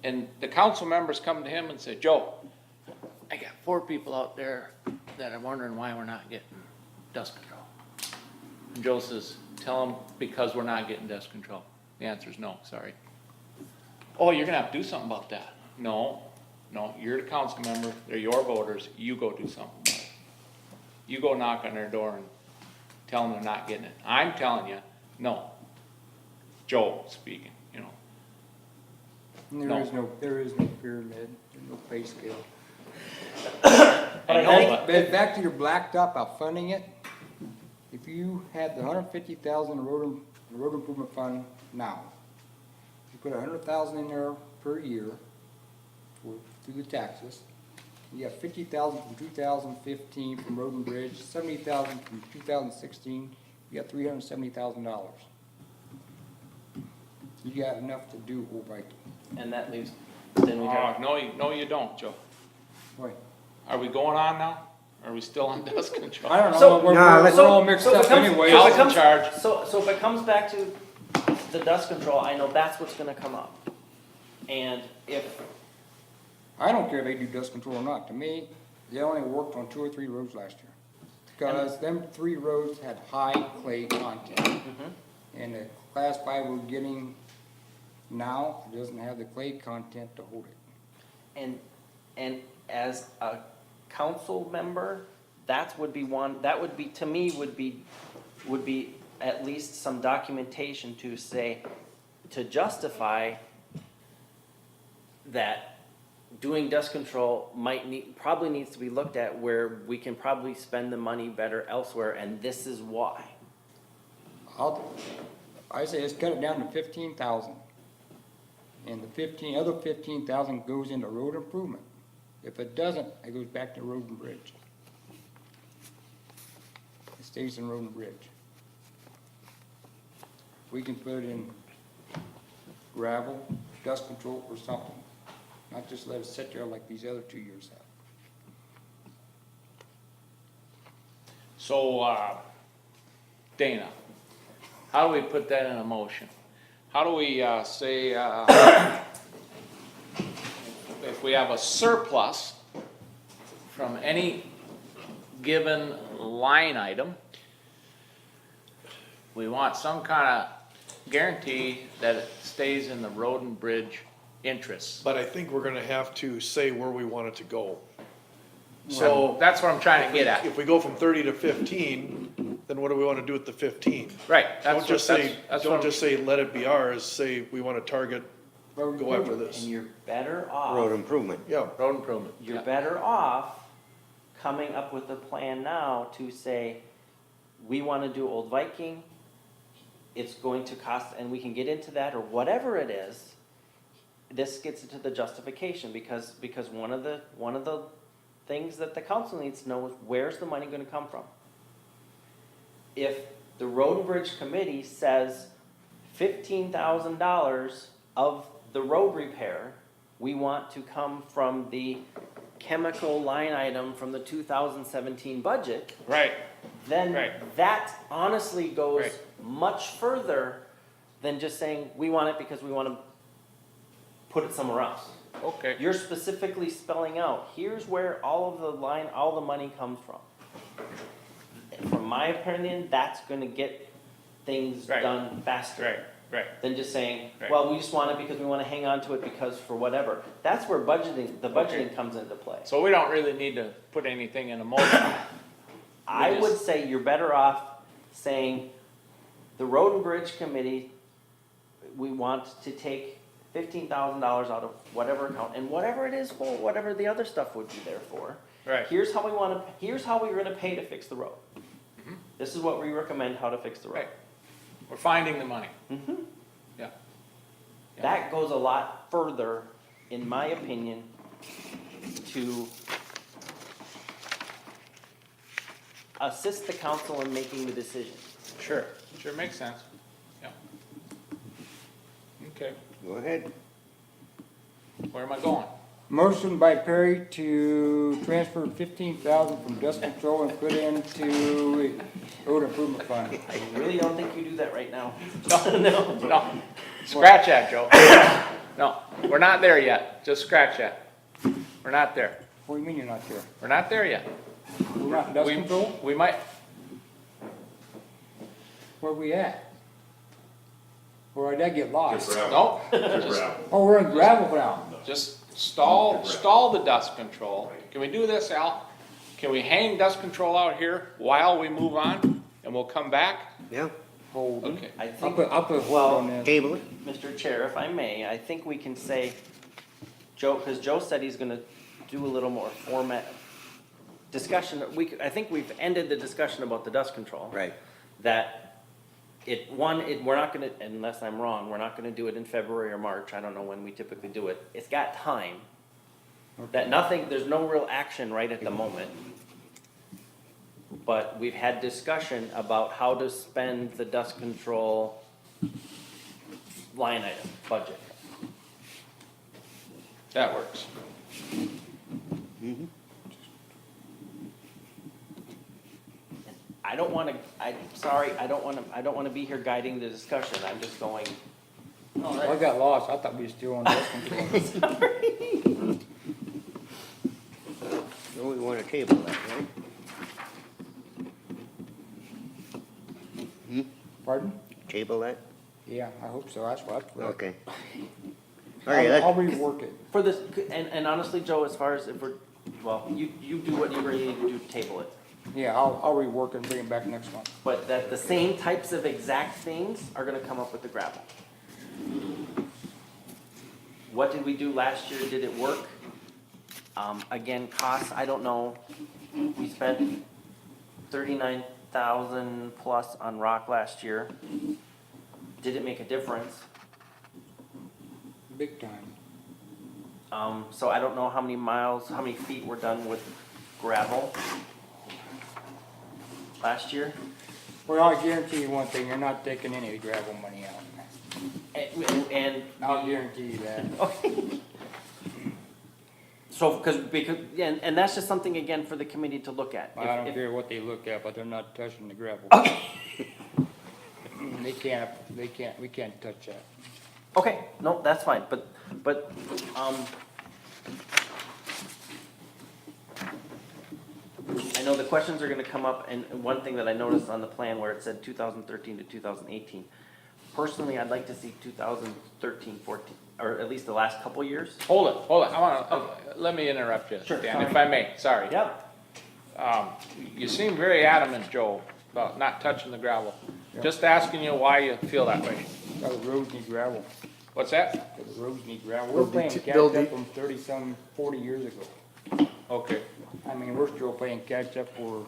Speaker 5: And the council members come to him and say, Joe, I got 4 people out there that are wondering why we're not getting dust control. And Joe says, tell them because we're not getting dust control. The answer is no, sorry. Oh, you're gonna have to do something about that. No, you're the council member, they're your voters, you go do something about it. You go knock on their door and tell them they're not getting it. I'm telling you, no. Joe speaking, you know.
Speaker 7: And there is no pyramid, there's no pay scale.
Speaker 5: I know, but
Speaker 7: But back to your blacktop, about funding it, if you had the $150,000 road improvement fund now, you put $100,000 in there per year through the taxes, you got $50,000 from 2015 from road and bridge, $70,000 from 2016, you got $370,000. You got enough to do Old Viking.
Speaker 4: And that leaves, then we have,
Speaker 5: no, you don't, Joe.
Speaker 7: Wait.
Speaker 5: Are we going on now? Are we still on dust control?
Speaker 7: I don't know,
Speaker 4: So-
Speaker 7: we're
Speaker 1: let's-
Speaker 7: all mixed
Speaker 4: so if it
Speaker 7: up
Speaker 4: comes-
Speaker 7: anyway.
Speaker 4: so if it
Speaker 5: Al's in
Speaker 4: comes-
Speaker 5: charge.
Speaker 4: So if it comes back to the dust control, I know that's what's gonna come up. And if,
Speaker 7: I don't care if they do dust control or not, to me, they only worked on 2 or 3 roads last year. Because them 3 roads had high clay content. And the class 5 we're getting now doesn't have the clay content to hold it.
Speaker 4: and as a council member, that would be, to me, would be at least some documentation to say, to justify that doing dust control probably needs to be looked at where we can probably spend the money better elsewhere, and this is why.
Speaker 7: I say let's cut it down to 15,000. And the other 15,000 goes into road improvement. If it doesn't, it goes back to road and bridge. It stays in road and bridge. we can put it in gravel, dust control or something. Not just let it sit there like these other 2 years have.
Speaker 5: So, Dana, how do we put that in a motion? How do we, say, if we have a surplus from any given line item, we want some kind of guarantee that it stays in the road and bridge interests.
Speaker 6: But I think we're gonna have to say where we want it to go. So,
Speaker 5: That's what I'm trying to get at.
Speaker 6: if we go from 30 to 15, then what do we wanna do with the 15?
Speaker 5: Right,
Speaker 6: Don't
Speaker 5: that's
Speaker 6: just
Speaker 5: what,
Speaker 6: say,
Speaker 5: that's
Speaker 6: don't
Speaker 5: what,
Speaker 6: just say, let it be ours, say, we wanna target, go after
Speaker 4: And
Speaker 6: this.
Speaker 4: you're better
Speaker 1: Road
Speaker 4: off,
Speaker 1: improvement.
Speaker 6: Yeah,
Speaker 5: road improvement.
Speaker 4: you're
Speaker 5: Yeah.
Speaker 4: better off coming up with a plan now to say, we wanna do Old Viking, it's going to cost, and we can get into that, or whatever it is. This gets into the justification, because one of the things that the council needs to know is, where's the money gonna come from? If the Road and Bridge Committee says $15,000 of the road repair, we want to come from the chemical line item from the 2017 budget,
Speaker 5: Right,
Speaker 4: then
Speaker 5: Right.
Speaker 4: that honestly goes
Speaker 5: Right.
Speaker 4: much further than just saying, we want it because we wanna put it somewhere else.
Speaker 5: okay.
Speaker 4: You're specifically spelling out, here's where all the money comes from. From my opinion, that's gonna get things
Speaker 5: Right.
Speaker 4: done faster.
Speaker 5: Right, right.
Speaker 4: Than just saying,
Speaker 5: Right.
Speaker 4: well, we just want it because we wanna hang on to it because for whatever. That's where the budgeting comes into play.
Speaker 5: So we don't really need to put anything in a motion.
Speaker 4: I
Speaker 5: just-
Speaker 4: would say you're better off saying, the Road and Bridge Committee, we want to take $15,000 out of whatever account, and whatever it is for, whatever the other stuff would be there for.
Speaker 5: Right.
Speaker 4: Here's how we're gonna pay to fix the road. This is what we recommend how to fix the road.
Speaker 5: Right. We're finding the money.
Speaker 4: Mhm.
Speaker 5: Yeah.
Speaker 4: That goes a lot further, in my opinion, to assist the council in making the decision.
Speaker 5: Sure, sure makes sense. Yeah. Okay,
Speaker 1: Go ahead.
Speaker 5: where am I going?
Speaker 7: Motion by Perry to transfer 15,000 from dust control and put into road improvement fund.
Speaker 4: I really don't think you do that right now.
Speaker 5: No, no, scratch that, Joe. No, we're not there yet, just scratch that. We're not there,
Speaker 7: What do you mean you're not there?
Speaker 5: we're not there yet.
Speaker 7: We're not in dust
Speaker 5: We-
Speaker 7: control?
Speaker 5: We might,
Speaker 7: Where we at? Or did I get lost?
Speaker 5: no,
Speaker 3: Just gravel.
Speaker 7: Oh, we're in gravel now.
Speaker 5: just stall the dust control. Can we do this, Al? Can we hang dust control out here while we move on, and we'll come back?
Speaker 1: Yeah,
Speaker 7: Hold.
Speaker 5: Okay.
Speaker 4: I
Speaker 7: I'll
Speaker 4: think,
Speaker 7: put a hold
Speaker 4: Well,
Speaker 7: on that.
Speaker 1: table it.
Speaker 4: Mr. Chair, if I may, I think we can say, Joe, because Joe said he's gonna do a little more format discussion. I think we've ended the discussion about the dust control.
Speaker 1: Right.
Speaker 4: That we're not gonna, unless I'm wrong, we're not gonna do it in February or March, I don't know when we typically do it. It's got time. That there's no real action right at the moment. But we've had discussion about how to spend the dust control line item budget.
Speaker 5: That works.
Speaker 4: I don't wanna, I don't wanna be here guiding the discussion, I'm just going,
Speaker 7: I got lost. I thought we were still on dust control.
Speaker 1: So we want to table that, right?
Speaker 7: Pardon?
Speaker 1: Table that?
Speaker 7: Yeah, I hope so. That's what.
Speaker 1: Okay. All right,
Speaker 7: I'll
Speaker 1: let's,
Speaker 7: rework it.
Speaker 4: for this, and honestly, Joe, as far as if we're, well, you do what you really need to do, table it.
Speaker 7: Yeah, I'll rework it and bring it back next month.
Speaker 4: But that the same types of exact things are gonna come up with the gravel. What did we do last year? Did it work? Again, costs, I don't know. We spent 39,000 plus on rock last year. Did it make a difference?
Speaker 7: Big time.
Speaker 4: So I don't know how many feet were done with gravel last year.
Speaker 7: Well, I guarantee you one thing, you're not taking any of the gravel money out.
Speaker 4: And,
Speaker 7: I'll guarantee you that.
Speaker 4: okay. So, because, and that's just something again for the committee to look at.
Speaker 7: I don't
Speaker 4: If-
Speaker 7: care what they look at, but they're not touching the gravel. They can't, we can't touch that.
Speaker 4: Okay, no, that's fine, but, I know the questions are gonna come up, and one thing that I noticed on the plan where it said 2013 to 2018. Personally, I'd like to see 2013, 14, or at least the last couple years.
Speaker 5: Hold it, I wanna, let me interrupt you,
Speaker 4: Sure,
Speaker 5: Dan, if I may, sorry.
Speaker 4: Yep.
Speaker 5: You seem very adamant, Joe, about not touching the gravel. Just asking you why you feel that way.
Speaker 7: The roads need gravel.
Speaker 5: What's that?
Speaker 7: The roads need gravel. We're playing catch
Speaker 6: build
Speaker 7: up
Speaker 6: it.
Speaker 7: from 30-some, 40 years ago.
Speaker 5: Okay.
Speaker 7: I mean, we're still playing catch up for,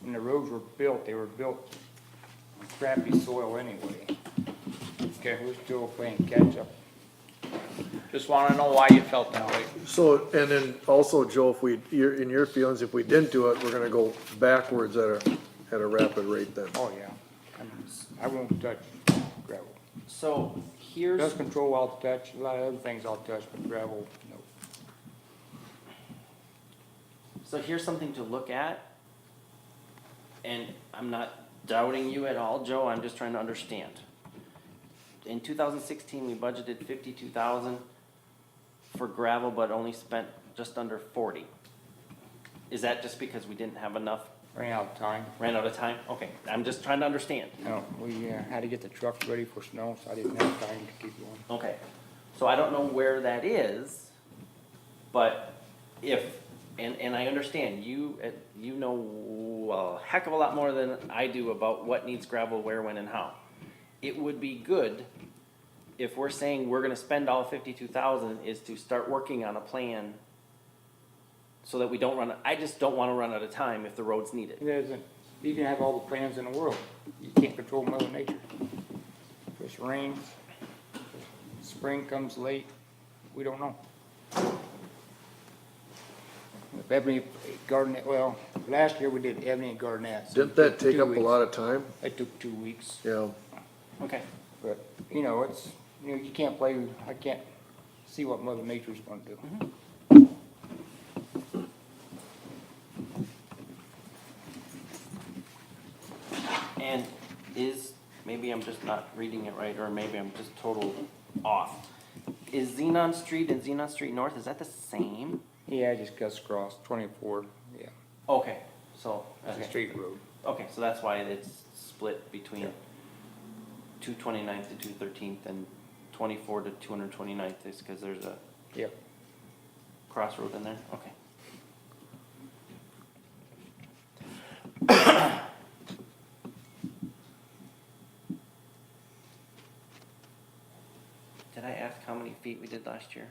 Speaker 7: when the roads were built, they were built on crappy soil anyway. Okay, we're still playing catch up.
Speaker 5: Just wanna know why you felt that way.
Speaker 6: So, and then also, Joe, if we, in your feelings, if we didn't do it, we're gonna go backwards at a rapid rate then.
Speaker 7: Oh, yeah. I won't touch gravel.
Speaker 4: So here's.
Speaker 7: Dust control I'll touch, a lot of other things I'll touch, but gravel, no.
Speaker 4: So here's something to look at. And I'm not doubting you at all, Joe, I'm just trying to understand. In 2016, we budgeted 52,000 for gravel, but only spent just under 40. Is that just because we didn't have enough,
Speaker 7: Ran out of time.
Speaker 4: ran out of time? Okay, I'm just trying to understand.
Speaker 7: No, we had to get the trucks ready for snow, so I didn't have time to keep going.
Speaker 4: Okay, so I don't know where that is, but if, and I understand, you know a heck of a lot more than I do about what needs gravel, where, when, and how. It would be good if we're saying we're gonna spend all 52,000 is to start working on a plan so that we don't run, I just don't wanna run out of time if the roads need it.
Speaker 7: It isn't, you can have all the plans in the world, you can't control Mother Nature. If it rains, spring comes late, we don't know. If Ebony Garnet, well, last year we did Ebony and Garnet. so it
Speaker 6: Didn't that
Speaker 7: took
Speaker 6: take
Speaker 7: 2
Speaker 6: up a
Speaker 7: weeks.
Speaker 6: lot of time?
Speaker 7: It took 2 weeks,
Speaker 6: Yeah.
Speaker 4: Okay,
Speaker 7: but, it's, you can't play, I can't see what Mother Nature's gonna do.
Speaker 4: and maybe I'm just not reading it right, or maybe I'm just total off. Is Xenon Street and Xenon Street North, is that the same?
Speaker 7: Yeah, I just cuts across 24, yeah,
Speaker 4: Okay, so,
Speaker 7: it's a
Speaker 4: okay.
Speaker 7: straight road.
Speaker 4: Okay, so that's why it's split between 229th to 213th and 24 to 229th is because there's a
Speaker 7: Yep.
Speaker 4: crossroad in there? Okay. Did I ask how many feet we did last year?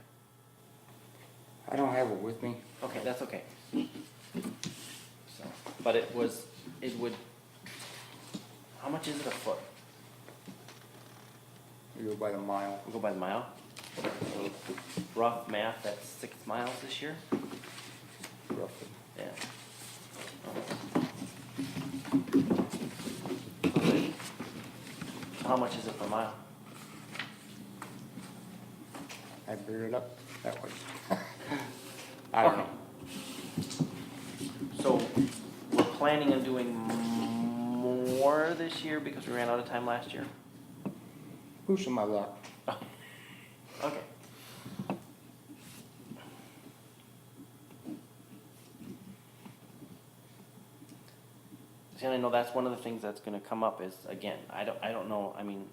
Speaker 7: I don't have it with me.
Speaker 4: Okay, that's okay. So, but it would, how much is it a foot?
Speaker 7: We go by the mile.
Speaker 4: We go by the mile? So rough math, that's 6 miles this year?
Speaker 7: Roughly.
Speaker 4: Yeah. How much is it per mile?
Speaker 7: I figured it up that way. I don't know.
Speaker 4: So we're planning on doing more this year because we ran out of time last year?
Speaker 7: Pushing my luck.
Speaker 4: Okay. See, and I know that's one of the things that's gonna come up is, again, I don't know, I mean,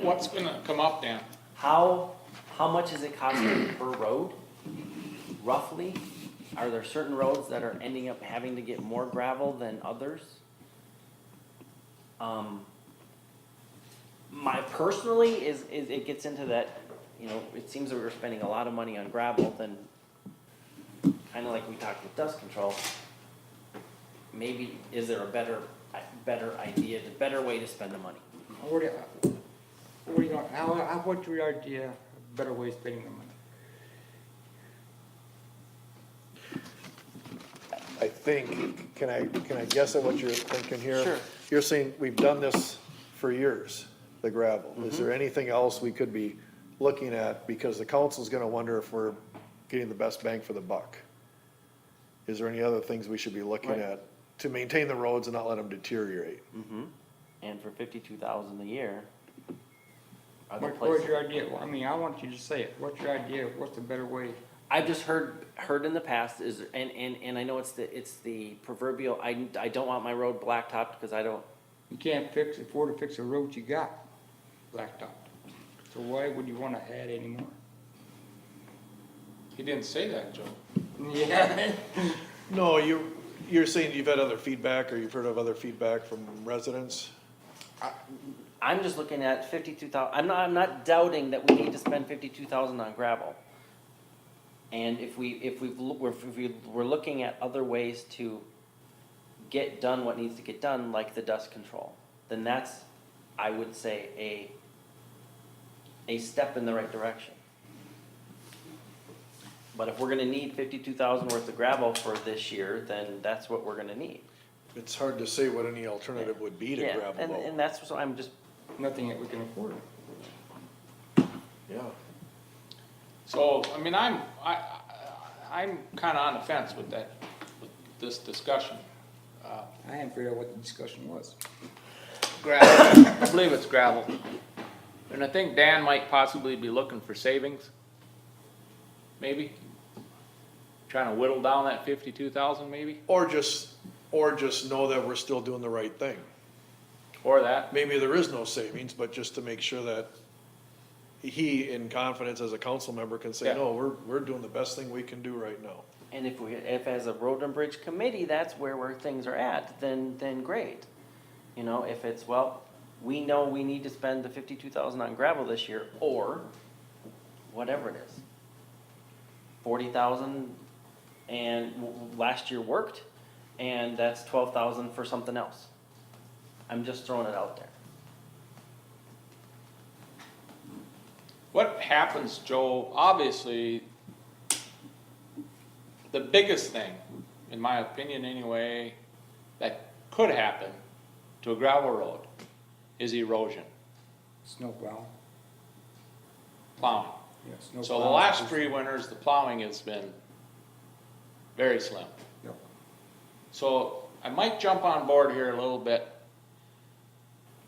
Speaker 5: What's gonna come up, Dan?
Speaker 4: how much is it costing per road, roughly? Are there certain roads that are ending up having to get more gravel than others? My personally is it gets into that, it seems that we're spending a lot of money on gravel than, kinda like we talked with dust control. Maybe, is there a better idea, a better way to spend the money?
Speaker 7: What do you, what's your idea, a better way of spending the money?
Speaker 6: I think, can I guess at what you're thinking here?
Speaker 4: Sure.
Speaker 6: You're saying we've done this for years, the gravel. Is there anything else we could be looking at? Because the council's gonna wonder if we're getting the best bang for the buck. Is there any other things we should be looking
Speaker 4: Right.
Speaker 6: at to maintain the roads and not let them deteriorate?
Speaker 4: And for 52,000 a year, are the
Speaker 7: What's
Speaker 4: places.
Speaker 7: your idea? Well, I mean, I want you to say it. What's your idea? What's the better way?
Speaker 4: I've just heard in the past is, and I know it's the proverbial, I don't want my road blacktopped because I don't,
Speaker 7: You can't afford to fix the roads you got blacktop. So why would you wanna add any more?
Speaker 5: He didn't say that, Joe.
Speaker 7: Yeah.
Speaker 6: No, you're saying you've had other feedback, or you've heard of other feedback from residents?
Speaker 4: I'm just looking at 52,000, I'm not doubting that we need to spend 52,000 on gravel. And if we're looking at other ways to get done what needs to get done, like the dust control, then that's, I would say, a step in the right direction. But if we're gonna need 52,000 worth of gravel for this year, then that's what we're gonna need.
Speaker 6: It's hard to say what any alternative would be to
Speaker 4: Yeah,
Speaker 6: gravel
Speaker 4: and
Speaker 6: though.
Speaker 4: that's what I'm just,
Speaker 7: Nothing that we can afford.
Speaker 6: Yeah.
Speaker 5: So, I mean, I'm kinda on the fence with this discussion.
Speaker 7: I hadn't figured out what the discussion was.
Speaker 5: Gravel, I believe it's gravel. And I think Dan might possibly be looking for savings. Maybe. Trying to whittle down that 52,000 maybe,
Speaker 6: Or just know that we're still doing the right thing.
Speaker 5: or that.
Speaker 6: Maybe there is no savings, but just to make sure that he, in confidence as a council member, can say,
Speaker 5: Yeah.
Speaker 6: no, we're doing the best thing we can do right now.
Speaker 4: and if as a road and bridge committee, that's where things are at, then great. You know, if it's, well, we know we need to spend the 52,000 on gravel this year, or whatever it is. 40,000 and last year worked, and that's 12,000 for something else. I'm just throwing it out there.
Speaker 5: What happens, Joe, obviously, the biggest thing, in my opinion anyway, that could happen to a gravel road is erosion,
Speaker 7: Snow plow.
Speaker 5: plowing.
Speaker 7: Yeah, snow
Speaker 5: So the
Speaker 7: plow.
Speaker 5: last 3 winters, the plowing has been very slim.
Speaker 7: Yep.
Speaker 5: So I might jump on board here a little bit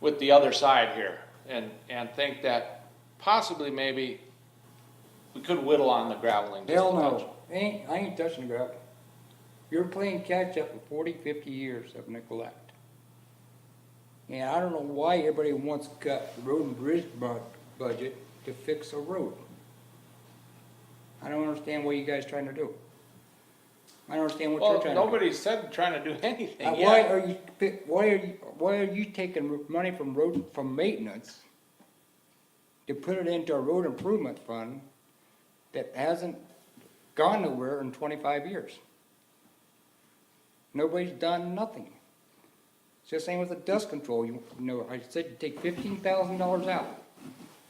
Speaker 5: with the other side here and think that possibly maybe we could whittle on the graveling. just
Speaker 7: Hell
Speaker 5: a touch.
Speaker 7: no. I ain't touching gravel. You're playing catch up for 40, 50 years of neglect. And I don't know why everybody wants to cut the road and bridge budget to fix a road. I don't understand what you guys trying to do. I don't understand what you're
Speaker 5: Well,
Speaker 7: trying to do.
Speaker 5: nobody said trying to do anything
Speaker 7: Why
Speaker 5: yet.
Speaker 7: are you taking money from maintenance to put it into a road improvement fund that hasn't gone nowhere in 25 years? Nobody's done nothing. It's the same with the dust control. You know, I said you take $15,000 out,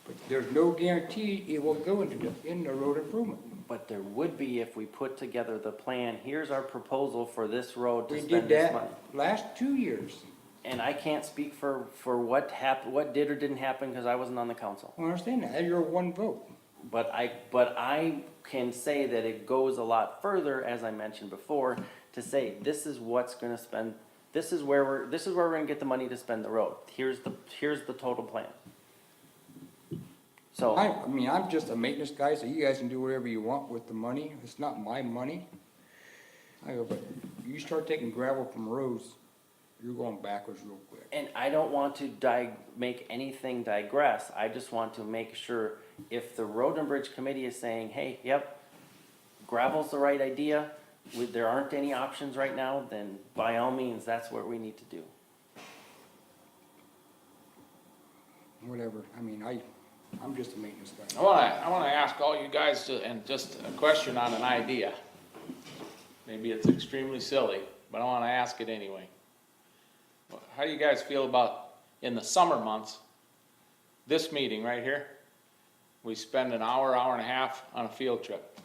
Speaker 7: but there's no guarantee it will go into road improvement.
Speaker 4: But there would be if we put together the plan, here's our proposal for this road to
Speaker 7: We
Speaker 4: spend
Speaker 7: did
Speaker 4: this money.
Speaker 7: that last 2 years.
Speaker 4: And I can't speak for what happened, what did or didn't happen, because I wasn't on the council.
Speaker 7: I understand that. You're one vote.
Speaker 4: But I can say that it goes a lot further, as I mentioned before, to say, this is what's gonna spend, this is where we're gonna get the money to spend the road. Here's the total plan. So,
Speaker 7: I mean, I'm just a maintenance guy, so you guys can do whatever you want with the money. It's not my money. I go, but you start taking gravel from roads, you're going backwards real quick.
Speaker 4: and I don't want to make anything digress, I just want to make sure if the road and bridge committee is saying, hey, yep, gravel's the right idea, there aren't any options right now, then by all means, that's what we need to do.
Speaker 7: Whatever. I mean, I'm just a maintenance guy.
Speaker 5: I wanna ask all you guys and just a question on an idea. Maybe it's extremely silly, but I wanna ask it anyway. How do you guys feel about, in the summer months, this meeting right here? We spend an hour and a half on a field trip.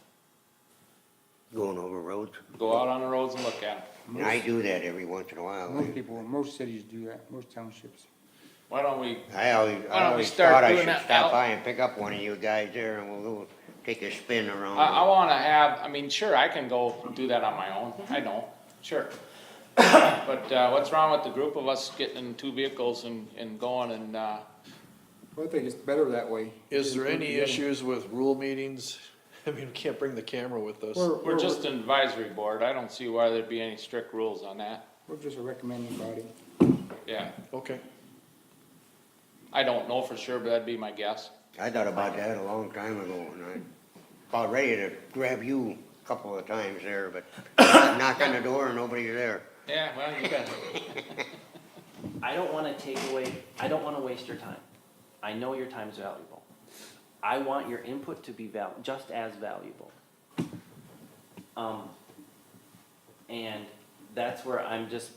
Speaker 1: Going over roads.
Speaker 5: Go out on the roads and look at them.
Speaker 1: And I do that every once in a while.
Speaker 7: Most people, most cities do that, most townships.
Speaker 5: Why don't we,
Speaker 1: I always
Speaker 5: Why don't we start
Speaker 1: thought I
Speaker 5: doing
Speaker 1: should
Speaker 5: that
Speaker 1: stop
Speaker 5: now?
Speaker 1: by and pick up one of you guys there and we'll go take a spin around.
Speaker 5: I wanna have, I mean, sure, I can go do that on my own, I know, sure. But, what's wrong with the group of us getting in two vehicles and going and,
Speaker 7: Well, I think it's better that way.
Speaker 6: Is there
Speaker 7: Just
Speaker 6: any
Speaker 7: together.
Speaker 6: issues with rule meetings? I mean, we can't bring the camera with us.
Speaker 5: we're just an advisory board, I don't see why there'd be any strict rules on that,
Speaker 7: We're just a recommending body.
Speaker 5: yeah.
Speaker 6: Okay.
Speaker 5: I don't know for sure, but that'd be my guess.
Speaker 1: I thought about that a long time ago and I about ready to grab you a couple of times there, but knock on the door and nobody's there.
Speaker 5: Yeah, well, you got
Speaker 4: I don't wanna take away, I don't wanna waste your time. I know your time's valuable. I want your input to be just as valuable. And that's where I'm just,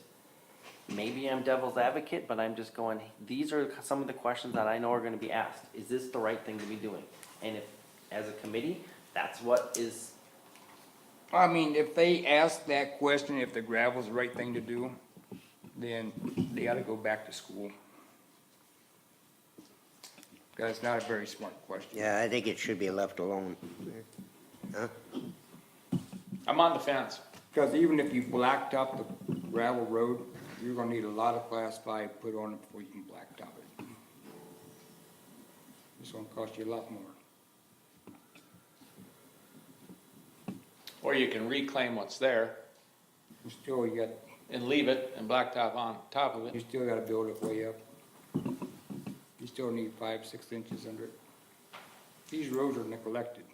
Speaker 4: maybe I'm devil's advocate, but I'm just going, these are some of the questions that I know are gonna be asked. Is this the right thing to be doing? And if, as a committee, that's what is,
Speaker 7: I mean, if they ask that question, if the gravel's the right thing to do, then they ought to go back to school. Because it's not a very smart question.
Speaker 1: Yeah, I think it should be left alone. Huh?
Speaker 5: I'm on the fence.
Speaker 7: Because even if you blacked up the gravel road, you're gonna need a lot of class 5 put on it before you can blacktop it. It's gonna cost you a lot more.
Speaker 5: Or you can reclaim what's there
Speaker 7: You still, you got,
Speaker 5: and leave it and blacktop on top of
Speaker 7: you
Speaker 5: it.
Speaker 7: still gotta build it way up. You still need 5-6 inches under it. These roads are neglected.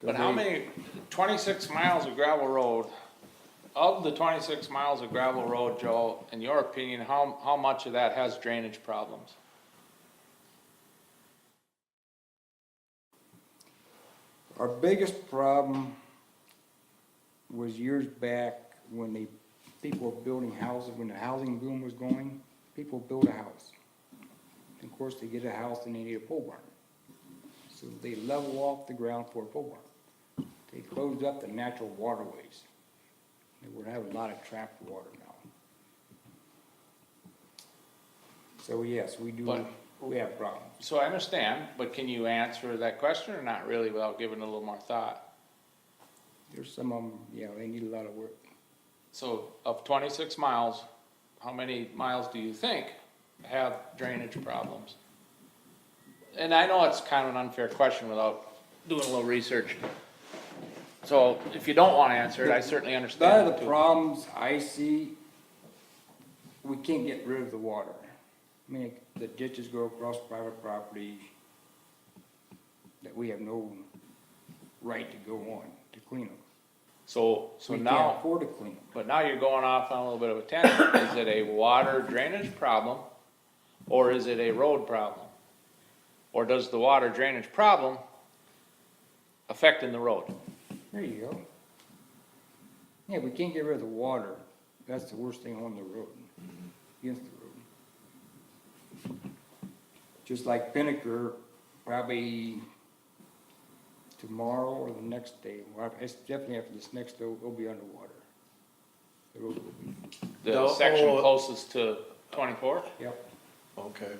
Speaker 5: But how many, 26 miles of gravel road, of the 26 miles of gravel road, Joe, in your opinion, how much of that has drainage problems?
Speaker 7: Our biggest problem was years back when people were building houses, when the housing boom was going, people built a house. And of course, they get a house and they need a pole barn. So they level off the ground for a pole barn. They closed up the natural waterways. And we're having a lot of trapped water now. So yes, we do,
Speaker 5: But-
Speaker 7: we have problems.
Speaker 5: So I understand, but can you answer that question or not really without giving it a little more thought?
Speaker 7: There's some of them, yeah, they need a lot of work.
Speaker 5: So of 26 miles, how many miles do you think have drainage problems? And I know it's kind of an unfair question without doing a little research. So if you don't want to answer it, I certainly
Speaker 7: A
Speaker 5: understand.
Speaker 7: lot of
Speaker 5: it
Speaker 7: the
Speaker 5: too.
Speaker 7: problems I see, we can't get rid of the water. I mean, the ditches go across private property that we have no right to go on to clean them.
Speaker 5: So
Speaker 7: We can't
Speaker 5: now,
Speaker 7: afford to clean them.
Speaker 5: but now you're going off on a little bit of a tangent. Is it a water drainage problem or is it a road problem? Or does the water drainage problem affecting the road?
Speaker 7: There you go. Yeah, we can't get rid of the water. That's the worst thing on the road, against the road. Just like Pinnaker, probably tomorrow or the next day, well, it's definitely after this next day, it'll be underwater. The road will be,
Speaker 5: The
Speaker 6: No,
Speaker 5: section
Speaker 6: oh,
Speaker 5: closest to 24?
Speaker 7: yep.
Speaker 6: Okay.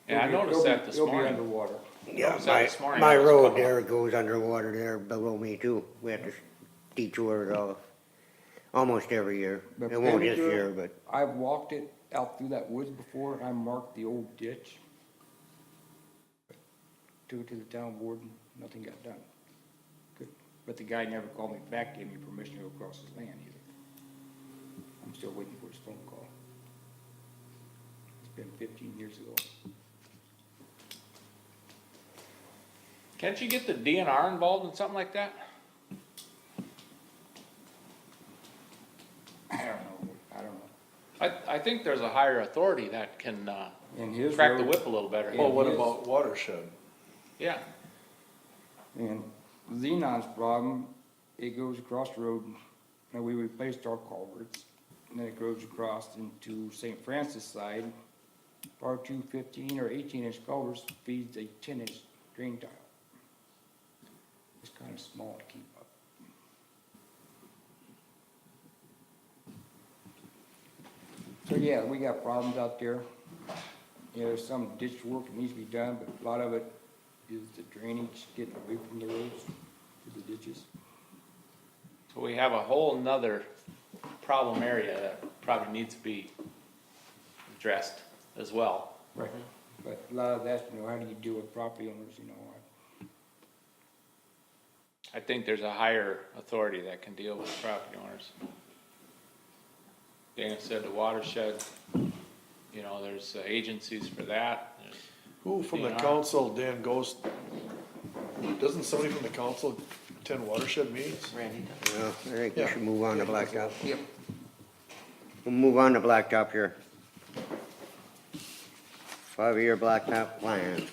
Speaker 5: Yeah, I noticed that this
Speaker 7: It'll be
Speaker 5: morning.
Speaker 7: underwater.
Speaker 1: Yeah,
Speaker 5: Noticed that this morning.
Speaker 1: my
Speaker 5: I was
Speaker 1: road
Speaker 5: coming.
Speaker 1: there goes underwater there below me too. We have to detour it off almost every year.
Speaker 7: But
Speaker 1: It won't this
Speaker 7: Pinnaker-
Speaker 1: year, but
Speaker 7: I've walked it out through that woods before, and I marked the old ditch. Took it to the town board, and nothing got done. Good. But the guy never called me back, gave me permission to go across his land either. I'm still waiting for his phone call. It's been 15 years ago.
Speaker 5: Can't you get the DNR involved in something like that?
Speaker 7: I don't know.
Speaker 5: I think there's a higher authority that can
Speaker 7: In his
Speaker 5: crack the
Speaker 7: road-
Speaker 5: whip a little better.
Speaker 6: Well, what
Speaker 7: It is.
Speaker 6: about watershed?
Speaker 5: Yeah,
Speaker 7: And Xenon's problem, it goes across the road, and we replaced our culverts, and then it goes across into St. Francis side. Our 2 15 or 18-inch culverts feeds a 10-inch drain tile. It's kinda small to keep up. So, yeah, we got problems out there. Yeah, there's some ditch work that needs to be done, but a lot of it is the drainage getting away from the roads to the ditches.
Speaker 5: So we have a whole nother problem area that probably needs to be addressed as well.
Speaker 7: Right. But a lot of that's, how do you deal with property owners,
Speaker 5: I think there's a higher authority that can deal with property owners. Dana said the watershed, there's agencies for that.
Speaker 6: Who from the
Speaker 5: DNR.
Speaker 6: council, Dan Ghost, doesn't somebody from the council attend watershed meetings?
Speaker 4: Randy does.
Speaker 1: Well, I think we
Speaker 6: Yeah.
Speaker 1: should move on to blacktop.
Speaker 7: Yep.
Speaker 1: We'll move on to blacktop here. 5-year blacktop plan.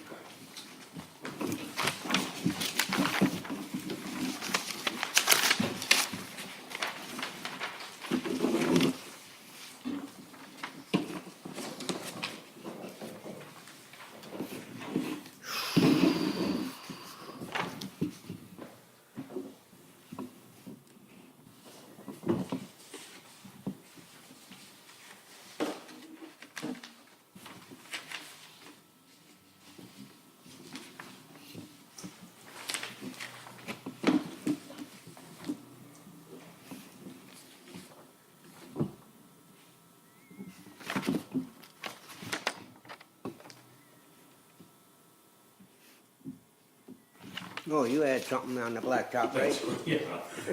Speaker 1: Oh, you had something on the blacktop, right?
Speaker 3: Yeah,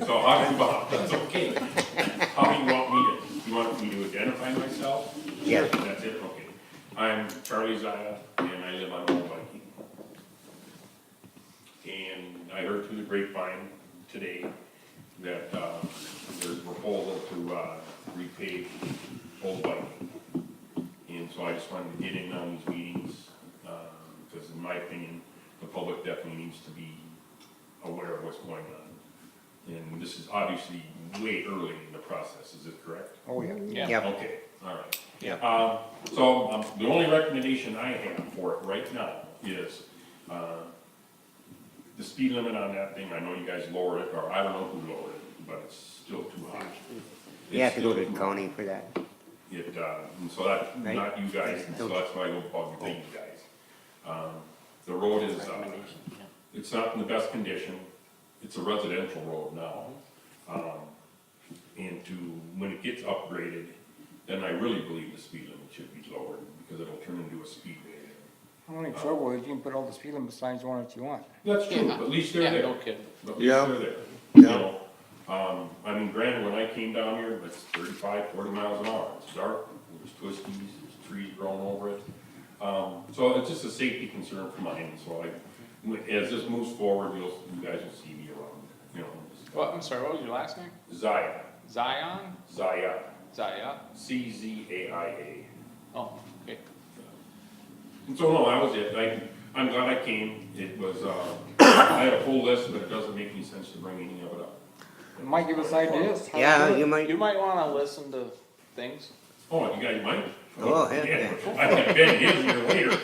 Speaker 3: so how do you want, that's okay. How do you want me to, you want me to identify myself?
Speaker 1: Yeah.
Speaker 3: That's it, okay. I'm Charlie Zaya, and I live on Old Viking. And I heard through the grapevine today that, there's a proposal to, repave Old Viking. And so I just wanted to get in on these meetings, because in my opinion, the public definitely needs to be aware of what's going on. And this is obviously way early in the process, is it correct?
Speaker 7: Oh, yeah.
Speaker 5: Yeah.
Speaker 1: Yep.
Speaker 3: Okay, all right.
Speaker 5: Yeah.
Speaker 3: So, the only recommendation I have for it right now is, the speed limit on that thing, I know you guys lowered it, or I don't know who lowered it, but it's still too high.
Speaker 1: You have to go to
Speaker 3: It's
Speaker 1: the
Speaker 3: still too
Speaker 1: county for that.
Speaker 3: it, and so that's
Speaker 1: Right.
Speaker 3: not you guys, and so that's why I don't bug you guys. The road is,
Speaker 4: Recommendation, yeah.
Speaker 3: it's not in the best condition, it's a residential road now. And when it gets upgraded, then I really believe the speed limit should be lowered, because it'll turn into a speedway.
Speaker 7: Only trouble is you can put all the speed limit signs on it you want.
Speaker 3: That's true,
Speaker 5: Yeah.
Speaker 3: but at least they're
Speaker 5: Yeah,
Speaker 3: there.
Speaker 5: no kidding.
Speaker 3: But at
Speaker 6: Yeah.
Speaker 3: least they're there.
Speaker 6: Yeah.
Speaker 3: You know, I mean, granted, when I came down here, it's 35, 40 miles an hour. It's dark, there's twisties, there's trees growing over it. So it's just a safety concern for mine, so as this moves forward, you guys will see me around,
Speaker 5: Well, I'm sorry, what was your last name?
Speaker 3: Zaya,
Speaker 5: Zion?
Speaker 3: Zaya,
Speaker 5: Zaya?
Speaker 3: CZAIA.
Speaker 5: Oh, okay.
Speaker 3: And so, no, that was it. I'm glad I came. It was, I had a full list, but it doesn't make any sense to bring any of it up.
Speaker 7: It might give us ideas. how to
Speaker 1: Yeah,
Speaker 7: do it.
Speaker 1: you might,
Speaker 5: You might wanna listen to things.
Speaker 3: Oh, you guys might?
Speaker 1: Oh, heck yeah.
Speaker 3: I can bet it is here later.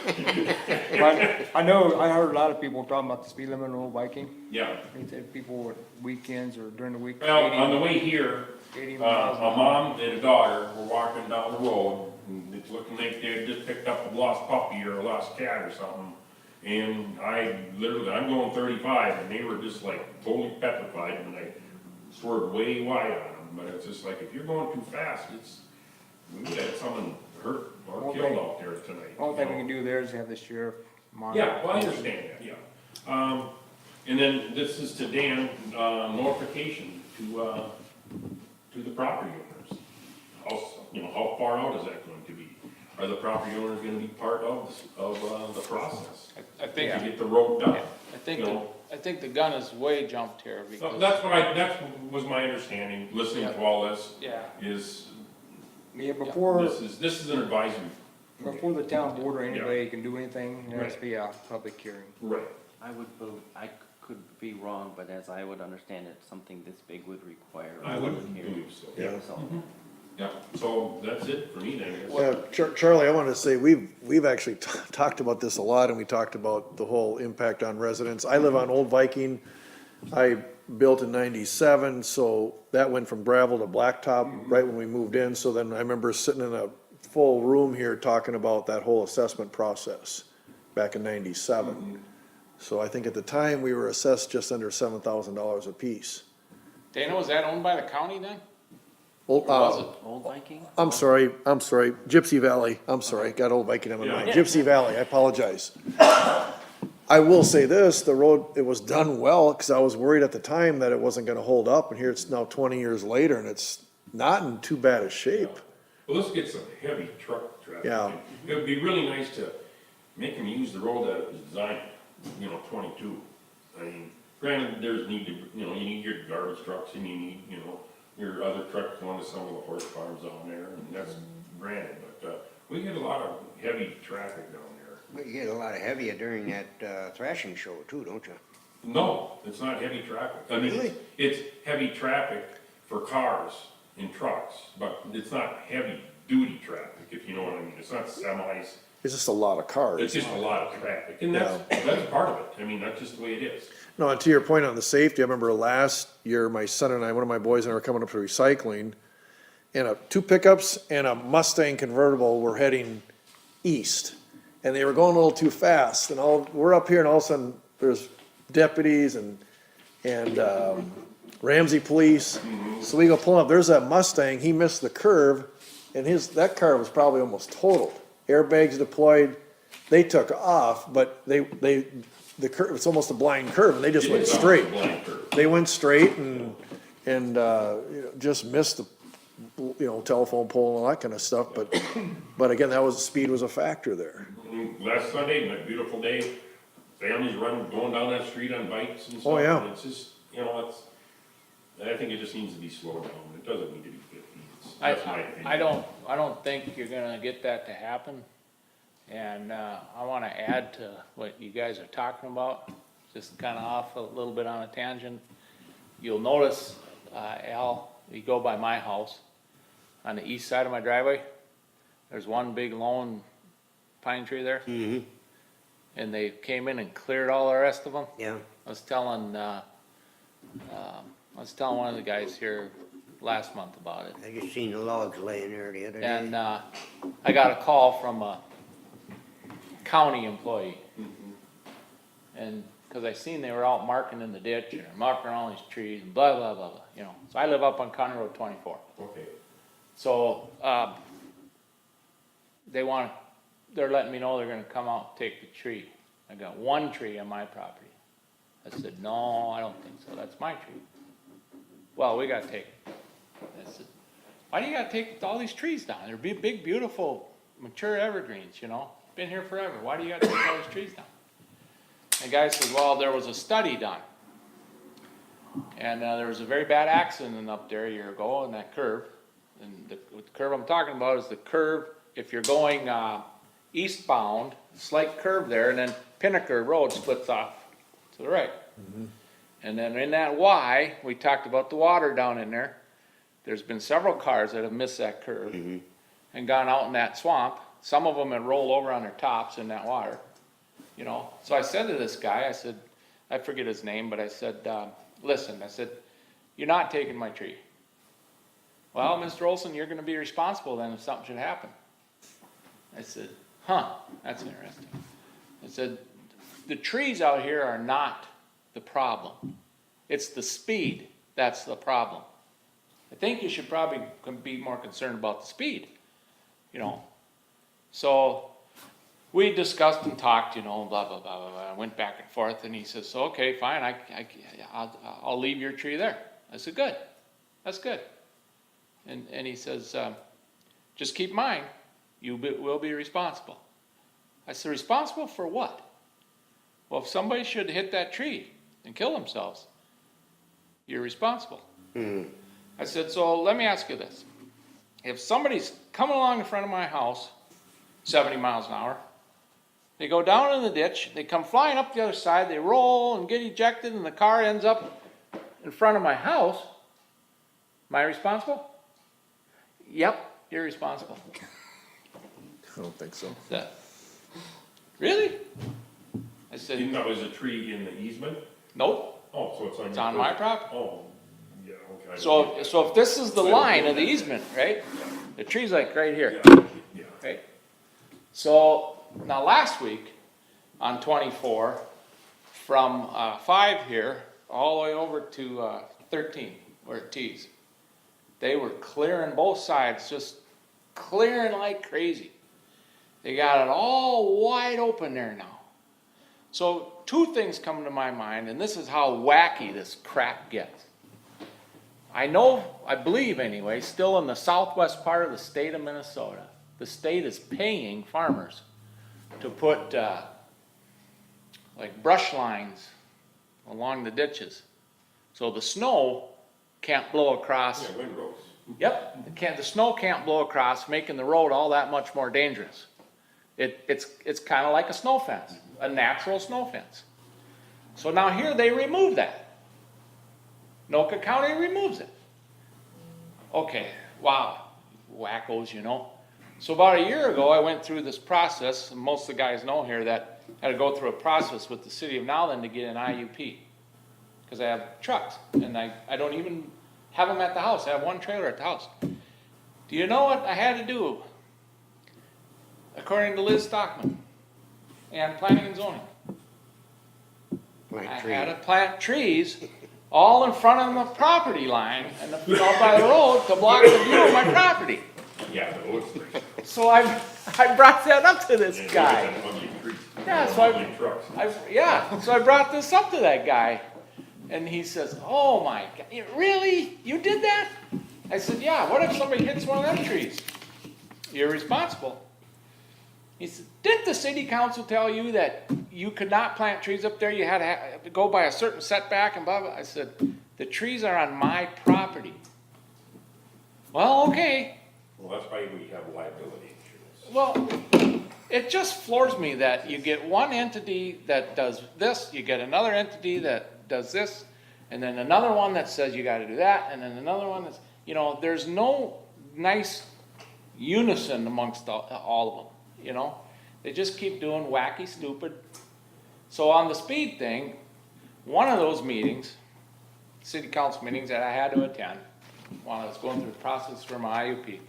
Speaker 7: But I know, I heard a lot of people talking about the speed limit on Old Viking.
Speaker 3: Yeah.
Speaker 7: They said people at weekends or during the week.
Speaker 3: Well, on the way here,
Speaker 7: 80
Speaker 3: a
Speaker 7: miles an hour.
Speaker 3: mom and a daughter were walking down the road, and it's looking like they had just picked up a lost puppy or a lost cat or something. And I'm going 35, and they were just like totally petrified, and I swerved way wide on them. But it's just like, if you're going too fast, we would have someone hurt or
Speaker 7: Well,
Speaker 3: killed
Speaker 7: they-
Speaker 3: out there tonight.
Speaker 7: Only thing we
Speaker 3: you
Speaker 7: can
Speaker 3: know?
Speaker 7: do there is have the sheriff monitor.
Speaker 3: Yeah, well, I understand that, yeah. And then this is to Dan, notification to the property owners. How far out is that going to be? Are the property owners gonna be part of the process?
Speaker 5: I think,
Speaker 3: To get the road done?
Speaker 5: I think,
Speaker 3: You know?
Speaker 5: I think the gun is way jumped here
Speaker 3: So
Speaker 5: because,
Speaker 3: that was my understanding, listening to all this,
Speaker 5: yeah.
Speaker 3: is,
Speaker 7: Yeah, before,
Speaker 3: this is an advisory.
Speaker 7: before the town board or anybody can do anything, there has to
Speaker 3: Right.
Speaker 7: be a public hearing.
Speaker 3: Right.
Speaker 4: I could be wrong, but as I would understand it, something this big would require. a
Speaker 3: I would
Speaker 4: public hearing.
Speaker 3: believe so.
Speaker 6: Yeah.
Speaker 4: So,
Speaker 3: Yeah, so that's it for me then. I guess.
Speaker 6: Yeah, Charlie, I wanted to say, we've actually talked about this a lot, and we talked about the whole impact on residents. I live on Old Viking. I built in 97, so that went from gravel to blacktop right when we moved in. So then I remember sitting in a full room here talking about that whole assessment process back in 97. So I think at the time, we were assessed just under $7,000 apiece.
Speaker 5: Dana, was that owned by the county then?
Speaker 6: Oh,
Speaker 5: Or was it?
Speaker 4: Old Viking?
Speaker 6: I'm sorry, Gypsy Valley, I'm sorry, got Old Viking on my mind,
Speaker 3: Yeah.
Speaker 6: Gypsy Valley, I apologize. I will say this, the road, it was done well, cause I was worried at the time that it wasn't gonna hold up, and here it's now 20 years later, and it's not in too bad a shape.
Speaker 3: Well, let's get some heavy truck traffic.
Speaker 6: Yeah.
Speaker 3: It would be really nice to make them use the road that it was designed, 22. I mean, granted, there's need to, you need your garbage trucks and you need, your other trucks going to some of the horse farms down there, and that's granted, but, we get a lot of heavy traffic down there.
Speaker 1: But you get a lot of heavier during that thrashing show too, don't you?
Speaker 3: No, it's not heavy traffic. I mean,
Speaker 1: Really?
Speaker 3: it's heavy traffic for cars and trucks, but it's not heavy duty traffic, if you know what I mean. It's not semis,
Speaker 6: It's just a lot of cars.
Speaker 3: it's just a lot of traffic, and that's part of it. I mean, that's just the way it is.
Speaker 6: No, and to your point on the safety, I remember last year, my son and I, one of my boys and I were coming up to recycling, and two pickups and a Mustang convertible were heading east. And they were going a little too fast, and we're up here, and all of a sudden, there's deputies and Ramsey police. So we go pulling up, there's that Mustang, he missed the curve, and that car was probably almost totaled. Airbags deployed, they took off, but the curve, it's almost a blind curve, and they just went
Speaker 3: It's
Speaker 6: straight.
Speaker 3: a blind curve.
Speaker 6: They went straight and just missed the, telephone pole and all that kind of stuff, but again, speed was a factor there.
Speaker 3: Last Sunday, a beautiful day, families going down that street on bikes and stuff.
Speaker 6: Oh, yeah.
Speaker 3: And it's just, I think it just needs to be slowed down. It doesn't need to be 50. That's my opinion.
Speaker 5: I don't think you're gonna get that to happen. And, I wanna add to what you guys are talking about, just kinda off a little bit on a tangent. You'll notice, Al, you go by my house, on the east side of my driveway, there's one big lone pine tree there. Mm-hmm. And they came in and cleared all the rest of them.
Speaker 1: Yeah.
Speaker 5: I was telling one of the guys here last month about it.
Speaker 1: I just seen the logs laying there the other day.
Speaker 5: And, I got a call from a county employee. And, cause I seen they were out marking in the ditch and marking all these trees and blah, blah, blah, blah, So I live up on County Road 24.
Speaker 3: Okay.
Speaker 5: So, they're letting me know they're gonna come out and take the tree. I got one tree on my property. I said, no, I don't think so, that's my tree. Well, we gotta take it. I said, why do you gotta take all these trees down? They're big, beautiful, mature evergreens, been here forever, why do you gotta take all these trees down? And the guy says, well, there was a study done. And, there was a very bad accident up there a year ago on that curve. And the curve I'm talking about is the curve, if you're going, eastbound, slight curve there, and then Pinnaker Road splits off to the right. And then in that Y, we talked about the water down in there. There's been several cars that have missed that curve and gone out in that swamp. Some of them have rolled over on their tops in that water, So I said to this guy, I said, I forget his name, but I said, listen, I said, you're not taking my tree. Well, Mr. Olson, you're gonna be responsible then if something should happen. I said, that's interesting. I said, the trees out here are not the problem. It's the speed that's the problem. I think you should probably be more concerned about the speed, So we discussed and talked, blah, blah, blah, blah, blah. I went back and forth and he says, so, okay, fine, I'll leave your tree there. I said, good, that's good. And he says, just keep in mind, you will be responsible. I said, responsible for what? Well, if somebody should hit that tree and kill themselves, you're responsible. I said, so let me ask you this. If somebody's coming along in front of my house, 70 miles an hour, they go down in the ditch, they come flying up the other side, they roll and get ejected, and the car ends up in front of my house, am I responsible? Yep, you're responsible.
Speaker 6: I don't think so.
Speaker 5: Really? I said,
Speaker 3: Didn't know it was a tree in the easement?
Speaker 5: nope.
Speaker 3: Oh, so it's on.
Speaker 5: It's
Speaker 3: your
Speaker 5: on my
Speaker 3: first-
Speaker 5: property.
Speaker 3: Oh, yeah, okay.
Speaker 5: So if this is the line of the easement, right? The tree's like right here,
Speaker 3: Yeah,
Speaker 5: right? So now last week on 24, from 5 here all the way over to 13 where it tees, they were clearing both sides, just clearing like crazy. They got it all wide open there now. So two things come to my mind, and this is how wacky this crap gets. I know, I believe anyway, still in the southwest part of the state of Minnesota, the state is paying farmers to put like brush lines along the ditches. So the snow can't blow across.
Speaker 3: yeah, windrows.
Speaker 5: Yep, the snow can't blow across, making the road all that much more dangerous. It's kind of like a snow fence, a natural snow fence. So now here they remove that. Noka County removes it. Okay, wow, wackos, you know. So about a year ago, I went through this process, and most of the guys know here that I had to go through a process with the city of Nowland to get an IUP. Because I have trucks, and I don't even have them at the house. I have one trailer at the house. Do you know what I had to do? According to Liz Stockman and Planning and Zoning.
Speaker 1: Plant
Speaker 5: I
Speaker 1: trees.
Speaker 5: had to plant trees all in front of the property line and all by the road to block the view of my property.
Speaker 3: Yeah, the oaks.
Speaker 5: So I brought that up to this
Speaker 3: And
Speaker 5: guy.
Speaker 3: those are ugly trees.
Speaker 5: Yeah, so
Speaker 3: Ugly trucks.
Speaker 5: So I brought this up to that guy, and he says, "Oh my God, really? You did that?" I said, "Yeah. What if somebody hits one of them trees? You're responsible." He said, "Didn't the city council tell you that you could not plant trees up there? You had to go by a certain setback and blah blah." I said, "The trees are on my property." Well, okay.
Speaker 3: Well, that's why we have liability insurance.
Speaker 5: Well, it just floors me that you get one entity that does this, you get another entity that does this, and then another one that says you gotta do that, and then another one that's, you know, there's no nice unison amongst all of them, you know? They just keep doing wacky, stupid. So on the speed thing, one of those meetings, city council meetings that I had to attend, while I was going through the process for my IUP,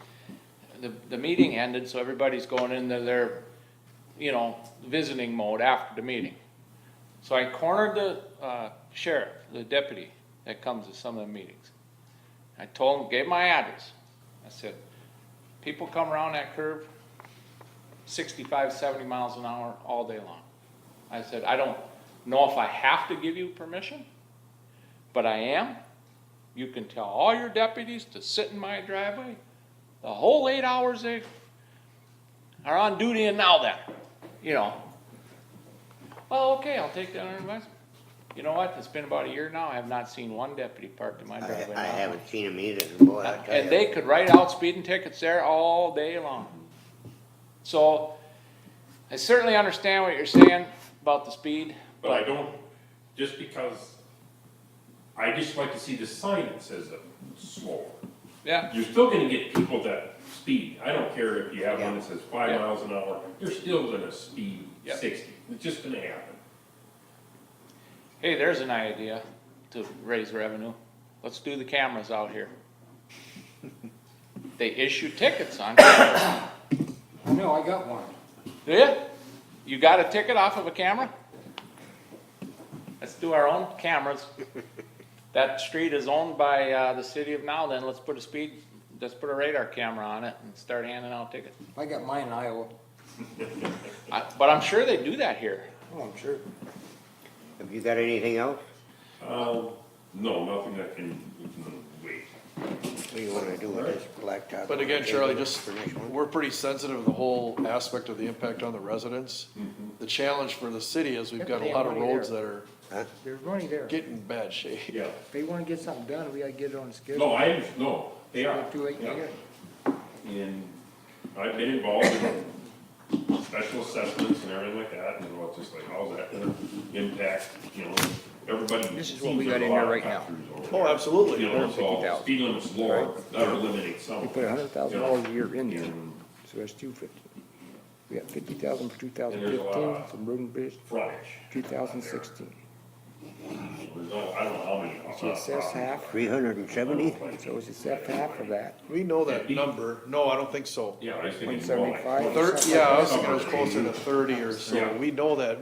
Speaker 5: the meeting ended, so everybody's going into their, you know, visiting mode after the meeting. So I cornered the sheriff, the deputy that comes to some of the meetings. I told him, gave my address. I said, people come around that curve 65, 70 miles an hour all day long. I said, I don't know if I have to give you permission, but I am. You can tell all your deputies to sit in my driveway. The whole 8 hours they are on duty, and now then, you know. Well, okay, I'll take that under advisement. You know what? It's been about a year now. I have not seen one deputy parked in my driveway.
Speaker 1: I
Speaker 5: now.
Speaker 1: haven't seen them either, boy, I tell
Speaker 5: And
Speaker 1: you.
Speaker 5: they could write out speeding tickets there all day long. So, I certainly understand what you're saying about the speed,
Speaker 3: But I don't, just because, I just like to see the sign that says slower.
Speaker 5: yeah,
Speaker 3: You're still gonna get people that speed. I don't care if you have one that says 5
Speaker 5: Yeah.
Speaker 3: miles an hour, you're still gonna speed
Speaker 5: Yep.
Speaker 3: 60. It's just gonna happen.
Speaker 5: hey, there's an idea to raise revenue. Let's do the cameras out here. They issue tickets on cameras.
Speaker 7: No, I got one.
Speaker 5: Do you? You got a ticket off of a camera? Let's do our own cameras. That street is owned by the city of Nowland. Let's put a radar camera on it and start handing out tickets.
Speaker 7: I got mine in Iowa.
Speaker 5: But I'm sure they do that here.
Speaker 7: Oh, I'm sure.
Speaker 1: Have you got anything else?
Speaker 3: No, nothing that can wait.
Speaker 1: What do you wanna do with this blacktop?
Speaker 6: But again, Charlie,
Speaker 1: Table
Speaker 6: just,
Speaker 1: for next one?
Speaker 6: we're pretty sensitive to the whole aspect of the impact on the residents. The challenge for the city is we've got a lot of roads that are
Speaker 1: Huh?
Speaker 7: There's money there.
Speaker 6: getting in bad shape.
Speaker 3: Yeah.
Speaker 7: If they wanna get something done, we gotta get it on the schedule.
Speaker 3: No, no, they are.
Speaker 7: Too late to
Speaker 3: Yeah.
Speaker 7: get.
Speaker 3: And I've been involved in special assessments and everything like that, and it's just like, how's that gonna impact, you know, everybody.
Speaker 7: This is what we
Speaker 3: seems
Speaker 7: got
Speaker 3: there's
Speaker 7: in
Speaker 3: a lot
Speaker 7: there
Speaker 3: of
Speaker 7: right now.
Speaker 3: cut-throughs over
Speaker 6: Oh,
Speaker 3: there.
Speaker 6: absolutely.
Speaker 3: You know, so
Speaker 7: 150,000.
Speaker 3: speed limit's lower, that'll eliminate some.
Speaker 7: We
Speaker 3: of
Speaker 7: put
Speaker 3: it.
Speaker 7: $100,000 a year in there, so that's 250. We got 50,000 for
Speaker 3: And there's a lot
Speaker 7: 2015
Speaker 3: of
Speaker 7: from Road and Bridge,
Speaker 3: Frontage.
Speaker 7: 2016.
Speaker 3: I don't know how many.
Speaker 2: She assessed half,
Speaker 1: 370?
Speaker 2: so it's assessed half of that.
Speaker 6: We know that number. No, I don't think so.
Speaker 3: Yeah, I think it's
Speaker 2: 175.
Speaker 6: Yeah, I was thinking it was closer to 30 or so. We know that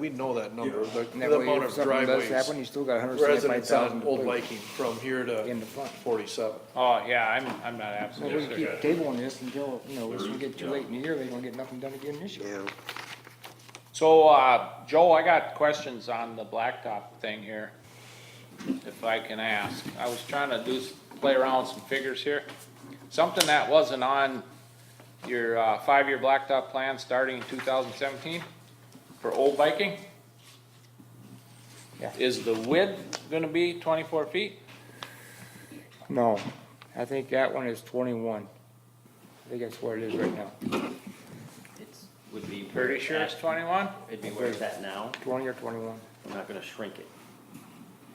Speaker 6: number. The
Speaker 2: And that
Speaker 6: the
Speaker 2: way,
Speaker 6: amount
Speaker 2: if
Speaker 6: of
Speaker 2: something does
Speaker 6: driveways,
Speaker 2: happen, you still got 175,000
Speaker 6: residents on
Speaker 2: to
Speaker 6: Old
Speaker 2: put
Speaker 6: Viking from here
Speaker 2: in
Speaker 6: to
Speaker 2: the fund.
Speaker 6: 47.
Speaker 5: Oh, yeah, I'm not
Speaker 2: So we
Speaker 5: absolutely
Speaker 2: can
Speaker 5: sure.
Speaker 2: keep tabling this until, you know, this will get too late in the year, they don't get nothing done again this year.
Speaker 1: Yeah.
Speaker 5: So, Joe, I got questions on the blacktop thing here, if I can ask. I was trying to play around with some figures here. Something that wasn't on your, 5-year blacktop plan starting in 2017 for Old Viking.
Speaker 2: Yeah.
Speaker 5: Is the width gonna be 24 feet?
Speaker 2: No, I think that one is 21. I think that's what it is right now,
Speaker 4: It's, would be.
Speaker 5: Pretty sure it's 21?
Speaker 4: It'd be where it's at now.
Speaker 2: 20 or 21.
Speaker 4: We're not gonna shrink it.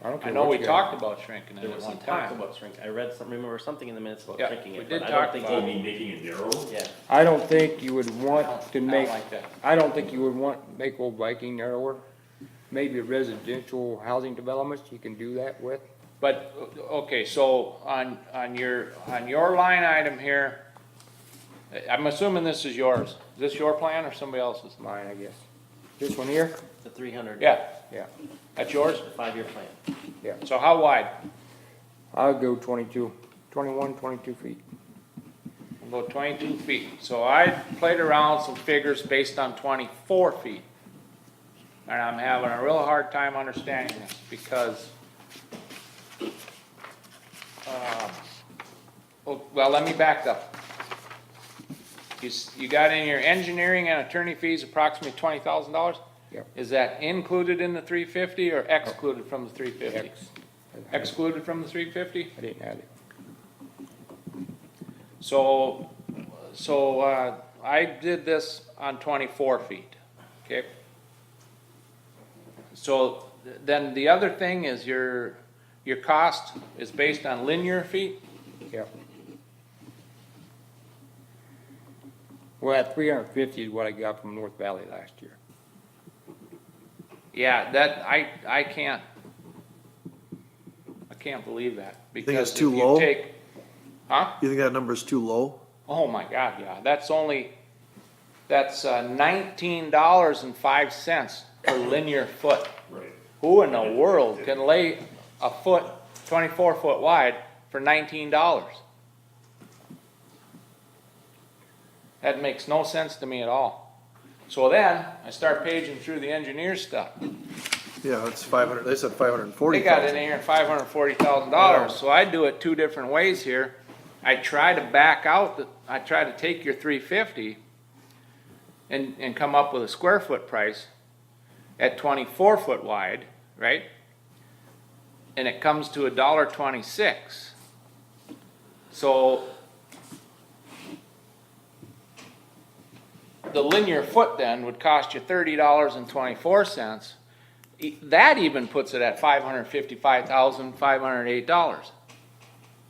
Speaker 2: I don't
Speaker 5: I
Speaker 2: care
Speaker 5: know
Speaker 2: what
Speaker 5: we
Speaker 2: you got.
Speaker 5: talked about shrinking it
Speaker 4: There
Speaker 5: at
Speaker 4: was
Speaker 5: one
Speaker 4: some talk
Speaker 5: time.
Speaker 4: about shrink. I read some, remember something in the minutes about
Speaker 5: Yeah,
Speaker 4: shrinking
Speaker 5: we
Speaker 4: it,
Speaker 5: did
Speaker 4: but I
Speaker 5: talk
Speaker 4: don't think.
Speaker 5: about
Speaker 3: I mean, making it narrow?
Speaker 4: Yeah,
Speaker 2: I don't think you would want to
Speaker 5: I don't
Speaker 2: make,
Speaker 5: like that.
Speaker 2: I don't think you would make Old Viking narrower. Maybe residential housing developments, you can do that with.
Speaker 5: But, okay, so on your line item here, I'm assuming this is yours. Is this your plan or somebody else's?
Speaker 2: Mine, I guess. This one here?
Speaker 4: the 300.
Speaker 5: Yeah,
Speaker 2: Yeah,
Speaker 5: that's yours?
Speaker 4: The 5-year plan.
Speaker 2: yeah.
Speaker 5: So how wide?
Speaker 2: I'll go 22, 21, 22 feet.
Speaker 5: We'll go 22 feet. So I played around with some figures based on 24 feet. And I'm having a real hard time understanding this because, well, let me back up. You got in your engineering and attorney fees approximately $20,000?
Speaker 2: Yep.
Speaker 5: Is that included in the 350 or excluded from the 350?
Speaker 2: X.
Speaker 5: Excluded from the 350?
Speaker 2: I didn't add it.
Speaker 5: So, I did this on 24 feet, okay? So, then the other thing is your cost is based on linear feet?
Speaker 2: Yep. Well, at 350 is what I got from North Valley last year.
Speaker 5: Yeah, that, I can't believe that.
Speaker 6: think it's
Speaker 5: Because
Speaker 6: too
Speaker 5: if you
Speaker 6: low?
Speaker 5: take- Huh?
Speaker 6: You think that number's too low?
Speaker 5: Oh my God, yeah, that's $19.05 per linear foot.
Speaker 3: Right.
Speaker 5: Who in the world can lay a foot, 24 foot wide for $19? That makes no sense to me at all. So then, I start paging through the engineer stuff.
Speaker 6: Yeah, it's 500, they said
Speaker 5: They
Speaker 6: 540,000.
Speaker 5: got in here $540,000, so I do it 2 different ways here. I try to back out, I try to take your 350 and come up with a square foot price at 24 foot wide, right? And it comes to $1.26. So the linear foot then would cost you $30.24. That even puts it at $555,508.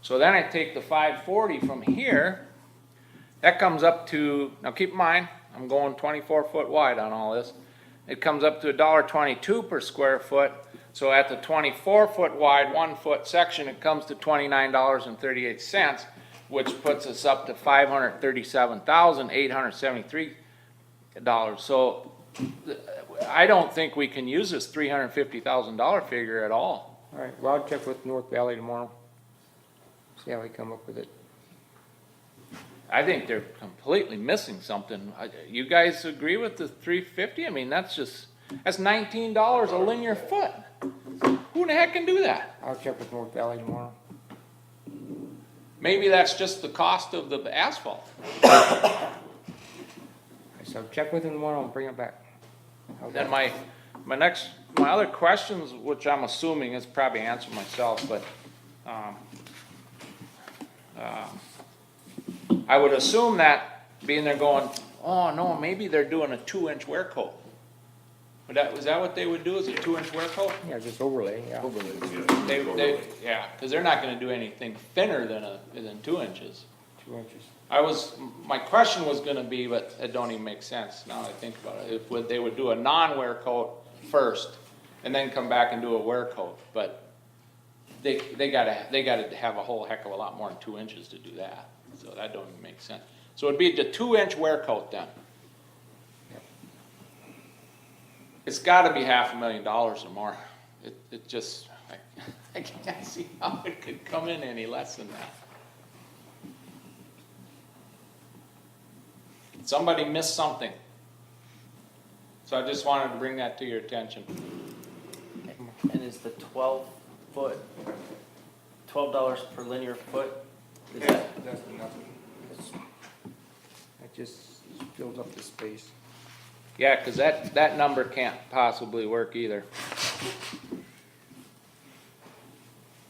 Speaker 5: So then I take the 540 from here, that comes up to, now keep in mind, I'm going 24 foot wide on all this. It comes up to $1.22 per square foot. So at the 24 foot wide, 1 foot section, it comes to $29.38, which puts us up to $537,873. So I don't think we can use this $350,000 figure at all.
Speaker 2: All right, well, I'll check with North Valley tomorrow. See how we come up with it.
Speaker 5: I think they're completely missing something. You guys agree with the 350? I mean, that's $19 a linear foot. Who in the heck can do that?
Speaker 2: I'll check with North Valley tomorrow.
Speaker 5: Maybe that's just the cost of the asphalt.
Speaker 2: So check with him tomorrow and bring it back.
Speaker 5: Then my other questions, which I'm assuming is probably answered myself, but, I would assume that being there going, oh no, maybe they're doing a 2-inch wear coat. Was that what they would do, is a 2-inch wear coat?
Speaker 2: Yeah, just overlay, yeah.
Speaker 5: Yeah, cause they're not gonna do anything thinner than 2 inches.
Speaker 2: 2 inches.
Speaker 5: My question was gonna be, but it don't even make sense now that I think about it, if they would do a non-wear coat first, and then come back and do a wear coat, but they gotta have a whole heck of a lot more than 2 inches to do that, so that don't even make sense. So it'd be the 2-inch wear coat then. It's gotta be $500,000 or more. It just, I can't see how it could come in any less than that. Somebody missed something. So I just wanted to bring that to your attention.
Speaker 4: And is the 12-foot, $12 per linear foot? Is that,
Speaker 7: That's nothing. That just fills up the space.
Speaker 5: Yeah, cause that number can't possibly work either.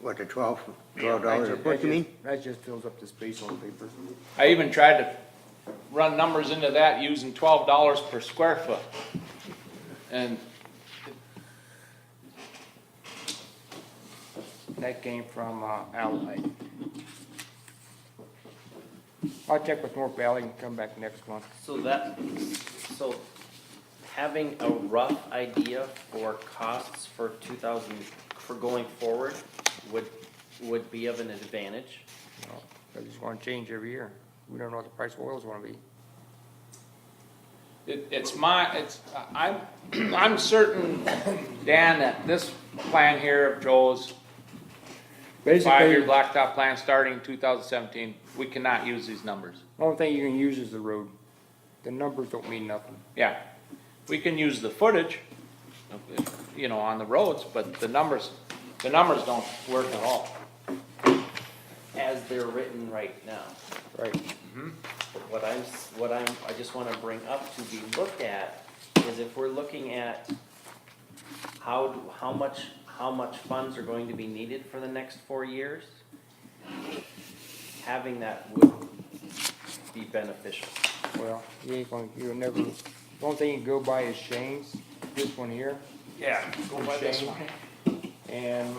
Speaker 1: What, the $12 a foot, you mean?
Speaker 7: That just fills up the space on paper.
Speaker 5: I even tried to run numbers into that using $12 per square foot. And
Speaker 7: That came from, Allied. I'll check with North Valley and come back next month.
Speaker 4: so having a rough idea for costs for 2000, for going forward would be of an advantage.
Speaker 7: You know, 'cause it's gonna change every year. We don't know what the price of oil is gonna be.
Speaker 5: I'm certain, Dan, that this plan here of Joe's 5-year
Speaker 7: Basically,
Speaker 5: blacktop plan starting in 2017, we cannot use these numbers.
Speaker 7: the only thing you can use is the road. The numbers don't mean nothing.
Speaker 5: Yeah, we can use the footage, you know, on the roads, but the numbers don't work at all.
Speaker 4: As they're written right now.
Speaker 7: Right.
Speaker 4: But I just wanna bring up to be looked at is if we're looking at how much funds are going to be needed for the next 4 years, having that would be beneficial.
Speaker 7: Well, you'll never, the only thing you can go by is Shane's, this one here.
Speaker 5: Yeah, go by this
Speaker 7: Shane.
Speaker 5: one.
Speaker 7: And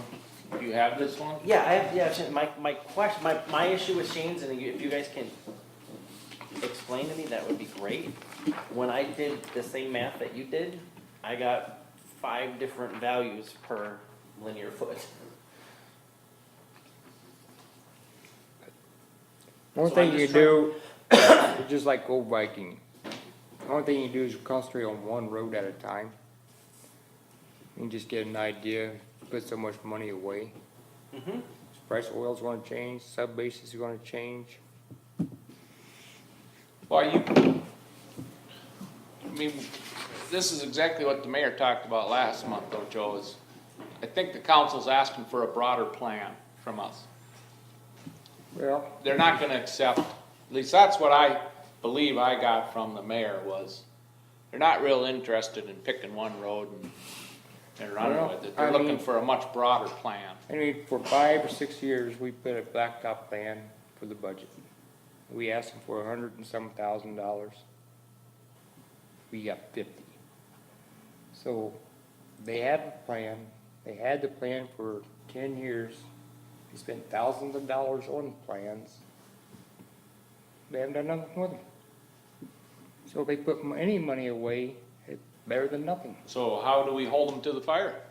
Speaker 5: Do you have this one?
Speaker 4: Yeah, my question, my issue with Shane's, and if you guys can explain to me, that would be great. When I did the same math that you did, I got 5 different values per linear foot.
Speaker 7: the only
Speaker 4: So
Speaker 7: thing
Speaker 4: I'm
Speaker 7: you
Speaker 4: just
Speaker 7: do, is just like Old Viking. The only thing you do is concentrate on one road at a time. You can just get an idea, put so much money away.
Speaker 4: Mhm.
Speaker 7: Price of oil's gonna change, sub basis is gonna change.
Speaker 5: Well, I mean, this is exactly what the mayor talked about last month though, Joe, is I think the council's asking for a broader plan from us.
Speaker 7: Well,
Speaker 5: They're not gonna accept, at least that's what I believe I got from the mayor was, they're not real interested in picking one road and running
Speaker 7: Well,
Speaker 5: with it.
Speaker 7: I
Speaker 5: They're looking
Speaker 7: mean-
Speaker 5: for a much broader plan.
Speaker 7: I mean, for 5 or 6 years, we put a blacktop plan for the budget. We asked them for $100 and some thousand. We got 50. So they had a plan, they had the plan for 10 years. They spent thousands of dollars on plans. They haven't done nothing with them. So if they put any money away, it's better than nothing.
Speaker 5: So how do we hold them to the fire?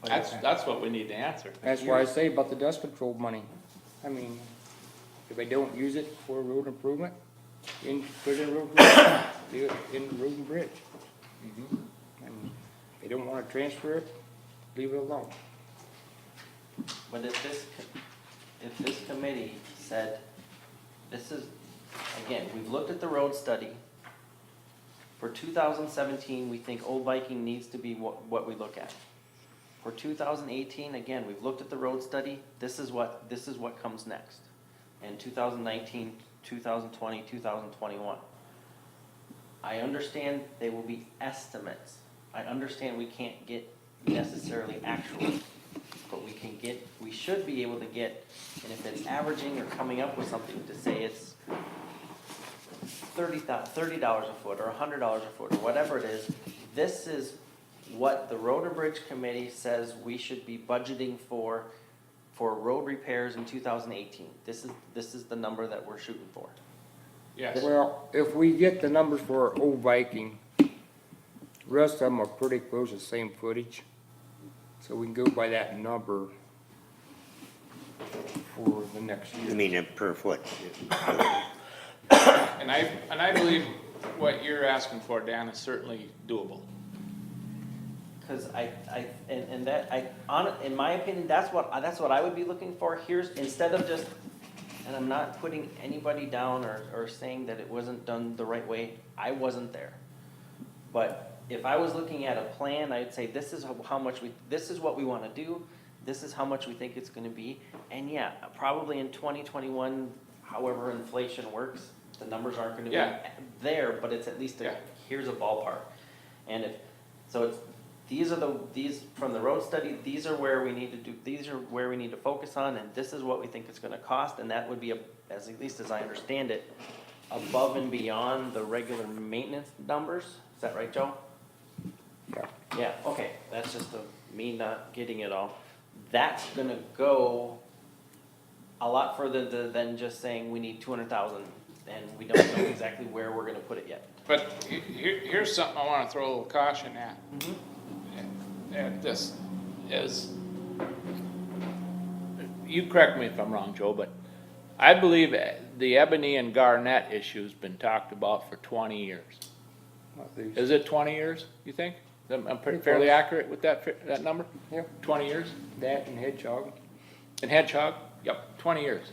Speaker 5: That's what we need to answer.
Speaker 7: That's why I say about the dust control money. I mean, if they don't use it for road improvement, put it in road improvement, do it in road and bridge. And if they don't wanna transfer it, leave it alone.
Speaker 4: But if this committee said, this is, again, we've looked at the road study. For 2017, we think Old Viking needs to be what we look at. For 2018, again, we've looked at the road study, this is what comes next. And 2019, 2020, 2021. I understand they will be estimates. I understand we can't get necessarily actual, but we should be able to get, and if it's averaging or coming up with something to say it's $30 a foot or $100 a foot or whatever it is, this is what the Road and Bridge Committee says we should be budgeting for road repairs in 2018. This is the number that we're shooting for.
Speaker 5: Yes.
Speaker 7: Well, if we get the numbers for Old Viking,
Speaker 2: Rest of them are pretty close, the same footage. So we can go by that number for the next year.
Speaker 1: You mean per foot?
Speaker 5: And I believe what you're asking for, Dan, is certainly doable.
Speaker 4: Cause in my opinion, that's what I would be looking for. Here's, instead of just, and I'm not putting anybody down or saying that it wasn't done the right way, I wasn't there. But if I was looking at a plan, I'd say this is this is what we wanna do, this is how much we think it's gonna be. And yeah, probably in 2021, however inflation works, the numbers aren't gonna
Speaker 5: Yeah.
Speaker 4: be there, but it's at least,
Speaker 5: Yeah.
Speaker 4: here's a ballpark. And it's, these from the road study, these are where we need to focus on, and this is what we think it's gonna cost, and that would be, as at least as I understand it, above and beyond the regular maintenance numbers. Is that right, Joe?
Speaker 2: Yeah.
Speaker 4: Yeah, okay, that's just me not getting it all. That's gonna go a lot further than just saying we need 200,000, and we don't know exactly where we're gonna put it yet.
Speaker 5: But here's something I wanna throw a little caution at. And this is, you correct me if I'm wrong, Joe, but I believe the Ebony and Garnett issue's been talked about for 20 years.
Speaker 2: At least.
Speaker 5: Is it 20 years, you think? I'm
Speaker 2: Pretty
Speaker 5: fairly
Speaker 2: close.
Speaker 5: accurate with that number?
Speaker 2: Yeah.
Speaker 5: 20 years?
Speaker 2: That and hedgehog.
Speaker 5: And Hedgehog? Yep, 20 years.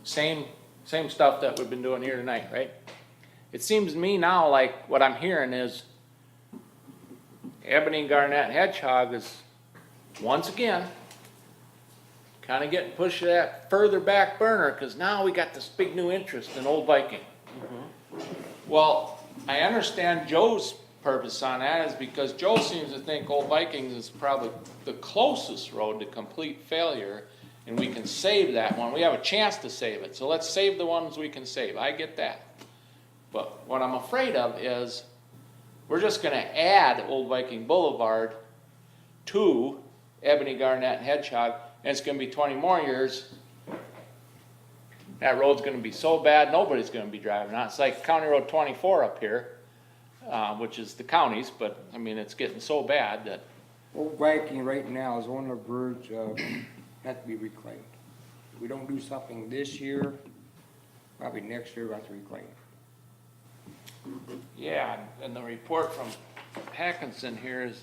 Speaker 5: Same stuff that we've been doing here tonight, right? It seems to me now like what I'm hearing is Ebony and Garnett and Hedgehog is, once again, kind of getting pushed to that further back burner, because now we got this big new interest in Old Viking. Well, I understand Joe's purpose on that is because Joe seems to think Old Vikings is probably the closest road to complete failure, and we can save that one. We have a chance to save it, so let's save the ones we can save. I get that. But what I'm afraid of is we're just gonna add Old Viking Boulevard to Ebony, Garnett, and Hedgehog, and it's gonna be 20 more years. That road's gonna be so bad, nobody's gonna be driving on it. It's like County Road 24 up here, which is the county's, but I mean, it's getting so bad that,
Speaker 2: Old Viking right now is on the verge of, have to be reclaimed. If we don't do something this year, probably next year we'll have to reclaim it.
Speaker 5: yeah, and the report from Hackinson here is,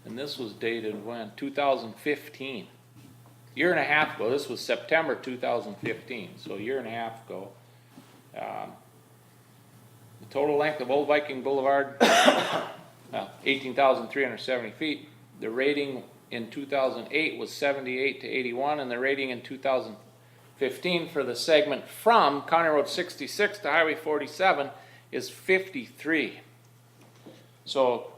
Speaker 5: and this was dated when? 2015. Year and a half ago. This was September 2015, so a year and a half ago. The total length of Old Viking Boulevard, 18,370 feet. The rating in 2008 was 78 to 81, and the rating in 2015 for the segment from County Road 66 to Highway 47 is 53. So,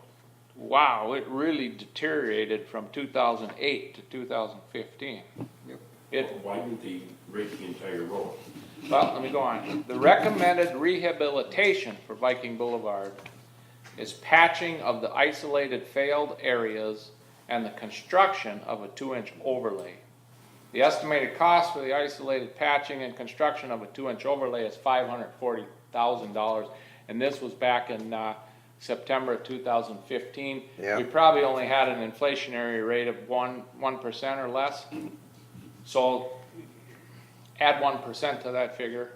Speaker 5: wow, it really deteriorated from 2008 to 2015.
Speaker 3: Why didn't they rake the entire road?
Speaker 5: Well, let me go on. The recommended rehabilitation for Viking Boulevard is patching of the isolated failed areas and the construction of a 2-inch overlay. The estimated cost for the isolated patching and construction of a 2-inch overlay is $540,000, and this was back in September of 2015.
Speaker 1: Yeah.
Speaker 5: We probably only had an inflationary rate of 1% or less. So add 1% to that figure,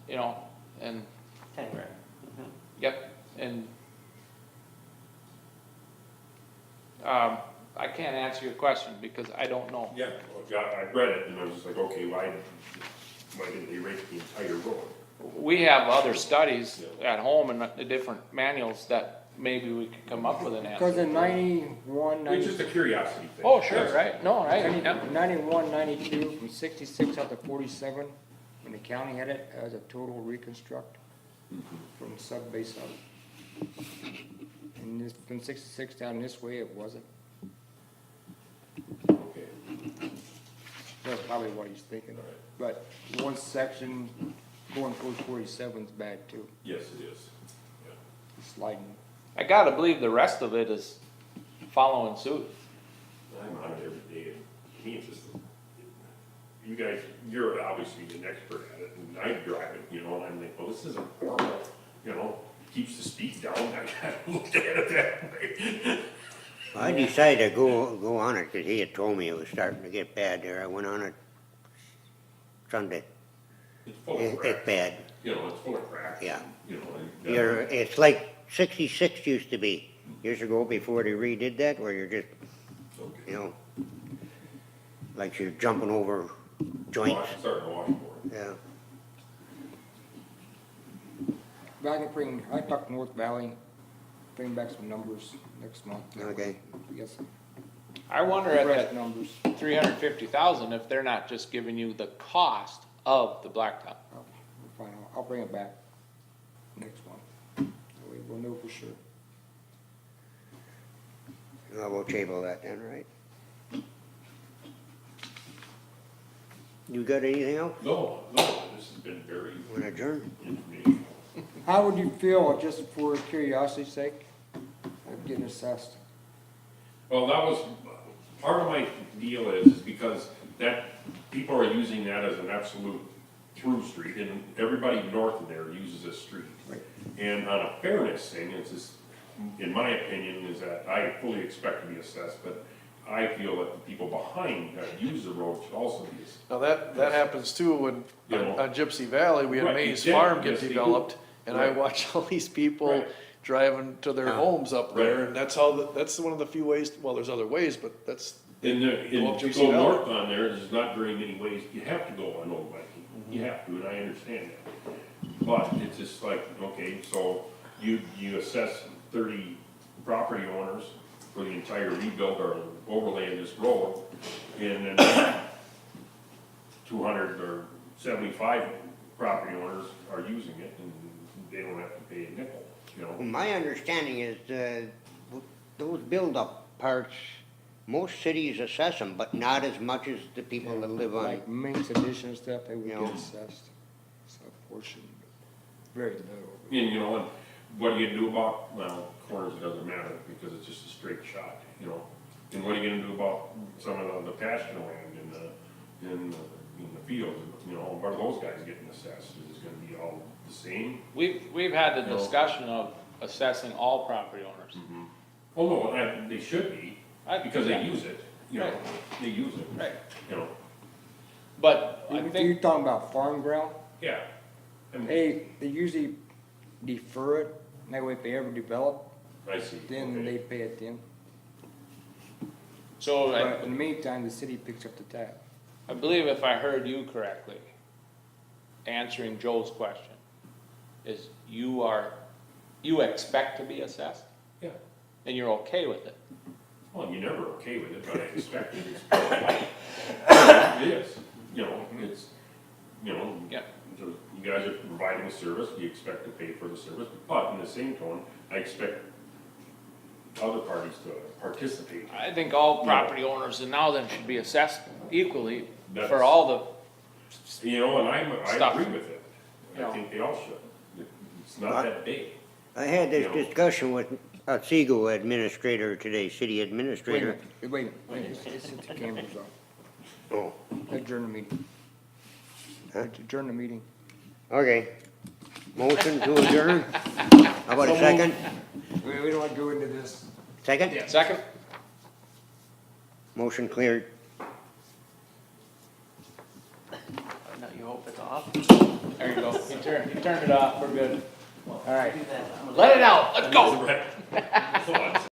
Speaker 5: you know, and
Speaker 4: 10 grand.
Speaker 5: yep, and I can't answer your question because I don't know.
Speaker 3: Yeah, well, I read it and I was just like, okay, why didn't they rake the entire road?
Speaker 5: We have other studies at home and the different manuals that maybe we could come up with an answer.
Speaker 2: Because in 91,
Speaker 3: It's just a curiosity thing.
Speaker 5: Oh, sure, right, no, right, yeah.
Speaker 2: 91, 92, from 66 up to 47, when the county had it, as a total reconstruct from sub-base up. And this, from 66 down this way, it wasn't.
Speaker 3: Okay.
Speaker 2: That's probably what he's thinking. But one section going towards 47 is bad too,
Speaker 3: Yes, it is. Yeah.
Speaker 2: sliding.
Speaker 5: I gotta believe the rest of it is following suit.
Speaker 3: I'm on it every day, and me, it's just, you guys, you're obviously an expert at it, and I drive it, you know, and I'm like, well, this isn't horrible, you know? keeps the speed down, I kind of looked at it that way.
Speaker 1: I decided to go on it, cause he had told me it was starting to get bad there. I went on it Sunday.
Speaker 3: It's full of
Speaker 1: It's
Speaker 3: cracks,
Speaker 1: bad.
Speaker 3: you know, it's full of cracks.
Speaker 1: Yeah.
Speaker 3: You know,
Speaker 1: It's like 66 used to be years ago before they redid that, where you're just,
Speaker 3: okay.
Speaker 1: you know, like you're jumping over joints.
Speaker 3: Starting to washboard.
Speaker 1: Yeah.
Speaker 7: But I talked to North Valley, bring back some numbers next month.
Speaker 1: Okay.
Speaker 7: Yes,
Speaker 5: I wonder at
Speaker 7: fresh
Speaker 5: that
Speaker 7: numbers.
Speaker 5: 350,000 if they're not just giving you the cost of the blacktop.
Speaker 7: Fine, I'll bring it back next month. That way we'll know for sure.
Speaker 1: Well, we'll table that then, right? You got anything else?
Speaker 3: No, this has been very
Speaker 1: Want to adjourn?
Speaker 3: informational.
Speaker 7: How would you feel, just for curiosity's sake, of getting assessed?
Speaker 3: Well, that was, part of my deal is because that, people are using that as an absolute through street, and everybody north of there uses this street.
Speaker 7: Right.
Speaker 3: And on a fairness thing, it's just, in my opinion, is that I fully expect to be assessed, but I feel that the people behind that use the road should also be assessed.
Speaker 6: Now, that happens too when,
Speaker 3: You know.
Speaker 6: on Gypsy Valley, we had
Speaker 3: Right,
Speaker 6: Mays
Speaker 3: you did.
Speaker 6: Farm get
Speaker 3: Yes, they do.
Speaker 6: developed, and I
Speaker 3: Right.
Speaker 6: watch all these people
Speaker 3: Right.
Speaker 6: driving to their
Speaker 1: Yeah.
Speaker 6: homes up there,
Speaker 3: Right.
Speaker 6: and that's that's one of the few ways, well, there's other ways, but that's,
Speaker 3: In
Speaker 6: Go up
Speaker 3: to
Speaker 6: Gypsy
Speaker 3: go
Speaker 6: Valley.
Speaker 3: north on there, there's not very many ways, you have to go on Old Viking, you have to, and I understand that. But it's just like, okay, so you assess 30 property owners for the entire rebuild or overlay of this road, and then 200 or 75 property owners are using it, and they don't have to pay a nickel, you know?
Speaker 1: My understanding is, those build-up parts, most cities assess them, but not as much as the people that live on.
Speaker 7: Like main addition and stuff, they would
Speaker 1: You
Speaker 7: get
Speaker 1: know.
Speaker 7: assessed, some portion, but very little.
Speaker 3: And you know, and what do you do about, well, corners, it doesn't matter, because it's just a straight shot, you know? And what are you gonna do about some of the pasture land in the field, you know, what are those guys getting assessed? Is it gonna be all the same?
Speaker 5: We've had the
Speaker 3: No.
Speaker 5: discussion of assessing all property owners.
Speaker 3: Oh, no, they should be, because they
Speaker 5: Yeah.
Speaker 3: use it, you know,
Speaker 5: Right.
Speaker 3: they use it,
Speaker 5: Right.
Speaker 3: you know,
Speaker 5: But I
Speaker 7: You're
Speaker 5: think,
Speaker 7: talking about farm ground,
Speaker 3: yeah. I mean,
Speaker 7: they usually defer it, that way if they ever develop,
Speaker 3: I see,
Speaker 7: then
Speaker 3: okay.
Speaker 7: they pay it then.
Speaker 5: so
Speaker 7: But in the meantime, the city picks up the tab.
Speaker 5: I believe if I heard you correctly, answering Joe's question, is you expect to be assessed,
Speaker 3: Yeah,
Speaker 5: and you're okay with it.
Speaker 3: well, you're never okay with it, but I expect it is. It is, you know, it's, you know,
Speaker 5: Yeah.
Speaker 3: so you guys are providing a service, you expect to pay for the service, but in the same tone, I expect other parties to participate.
Speaker 5: I think all property owners and now then should be assessed equally
Speaker 3: That's-
Speaker 5: for all
Speaker 3: You know, and I
Speaker 5: Stuff.
Speaker 3: agree with it.
Speaker 5: Yeah.
Speaker 3: I think they all should. It's not that big.
Speaker 1: I had this
Speaker 3: You know.
Speaker 1: discussion with Otsego administrator today, city
Speaker 7: Wait a
Speaker 1: administrator.
Speaker 7: minute, let's set the cameras off.
Speaker 1: Oh,
Speaker 7: Adjourn the meeting.
Speaker 1: Huh?
Speaker 7: Adjourn the meeting.
Speaker 1: okay. Motion to adjourn? How about a second?
Speaker 7: We don't want to go into this.
Speaker 1: Second?
Speaker 5: the, second?
Speaker 1: Motion cleared.
Speaker 4: Now you hope it's off.
Speaker 5: There you go, you turned it off, we're good.
Speaker 7: All right.
Speaker 5: Let it out, let's go.
Speaker 3: Right. So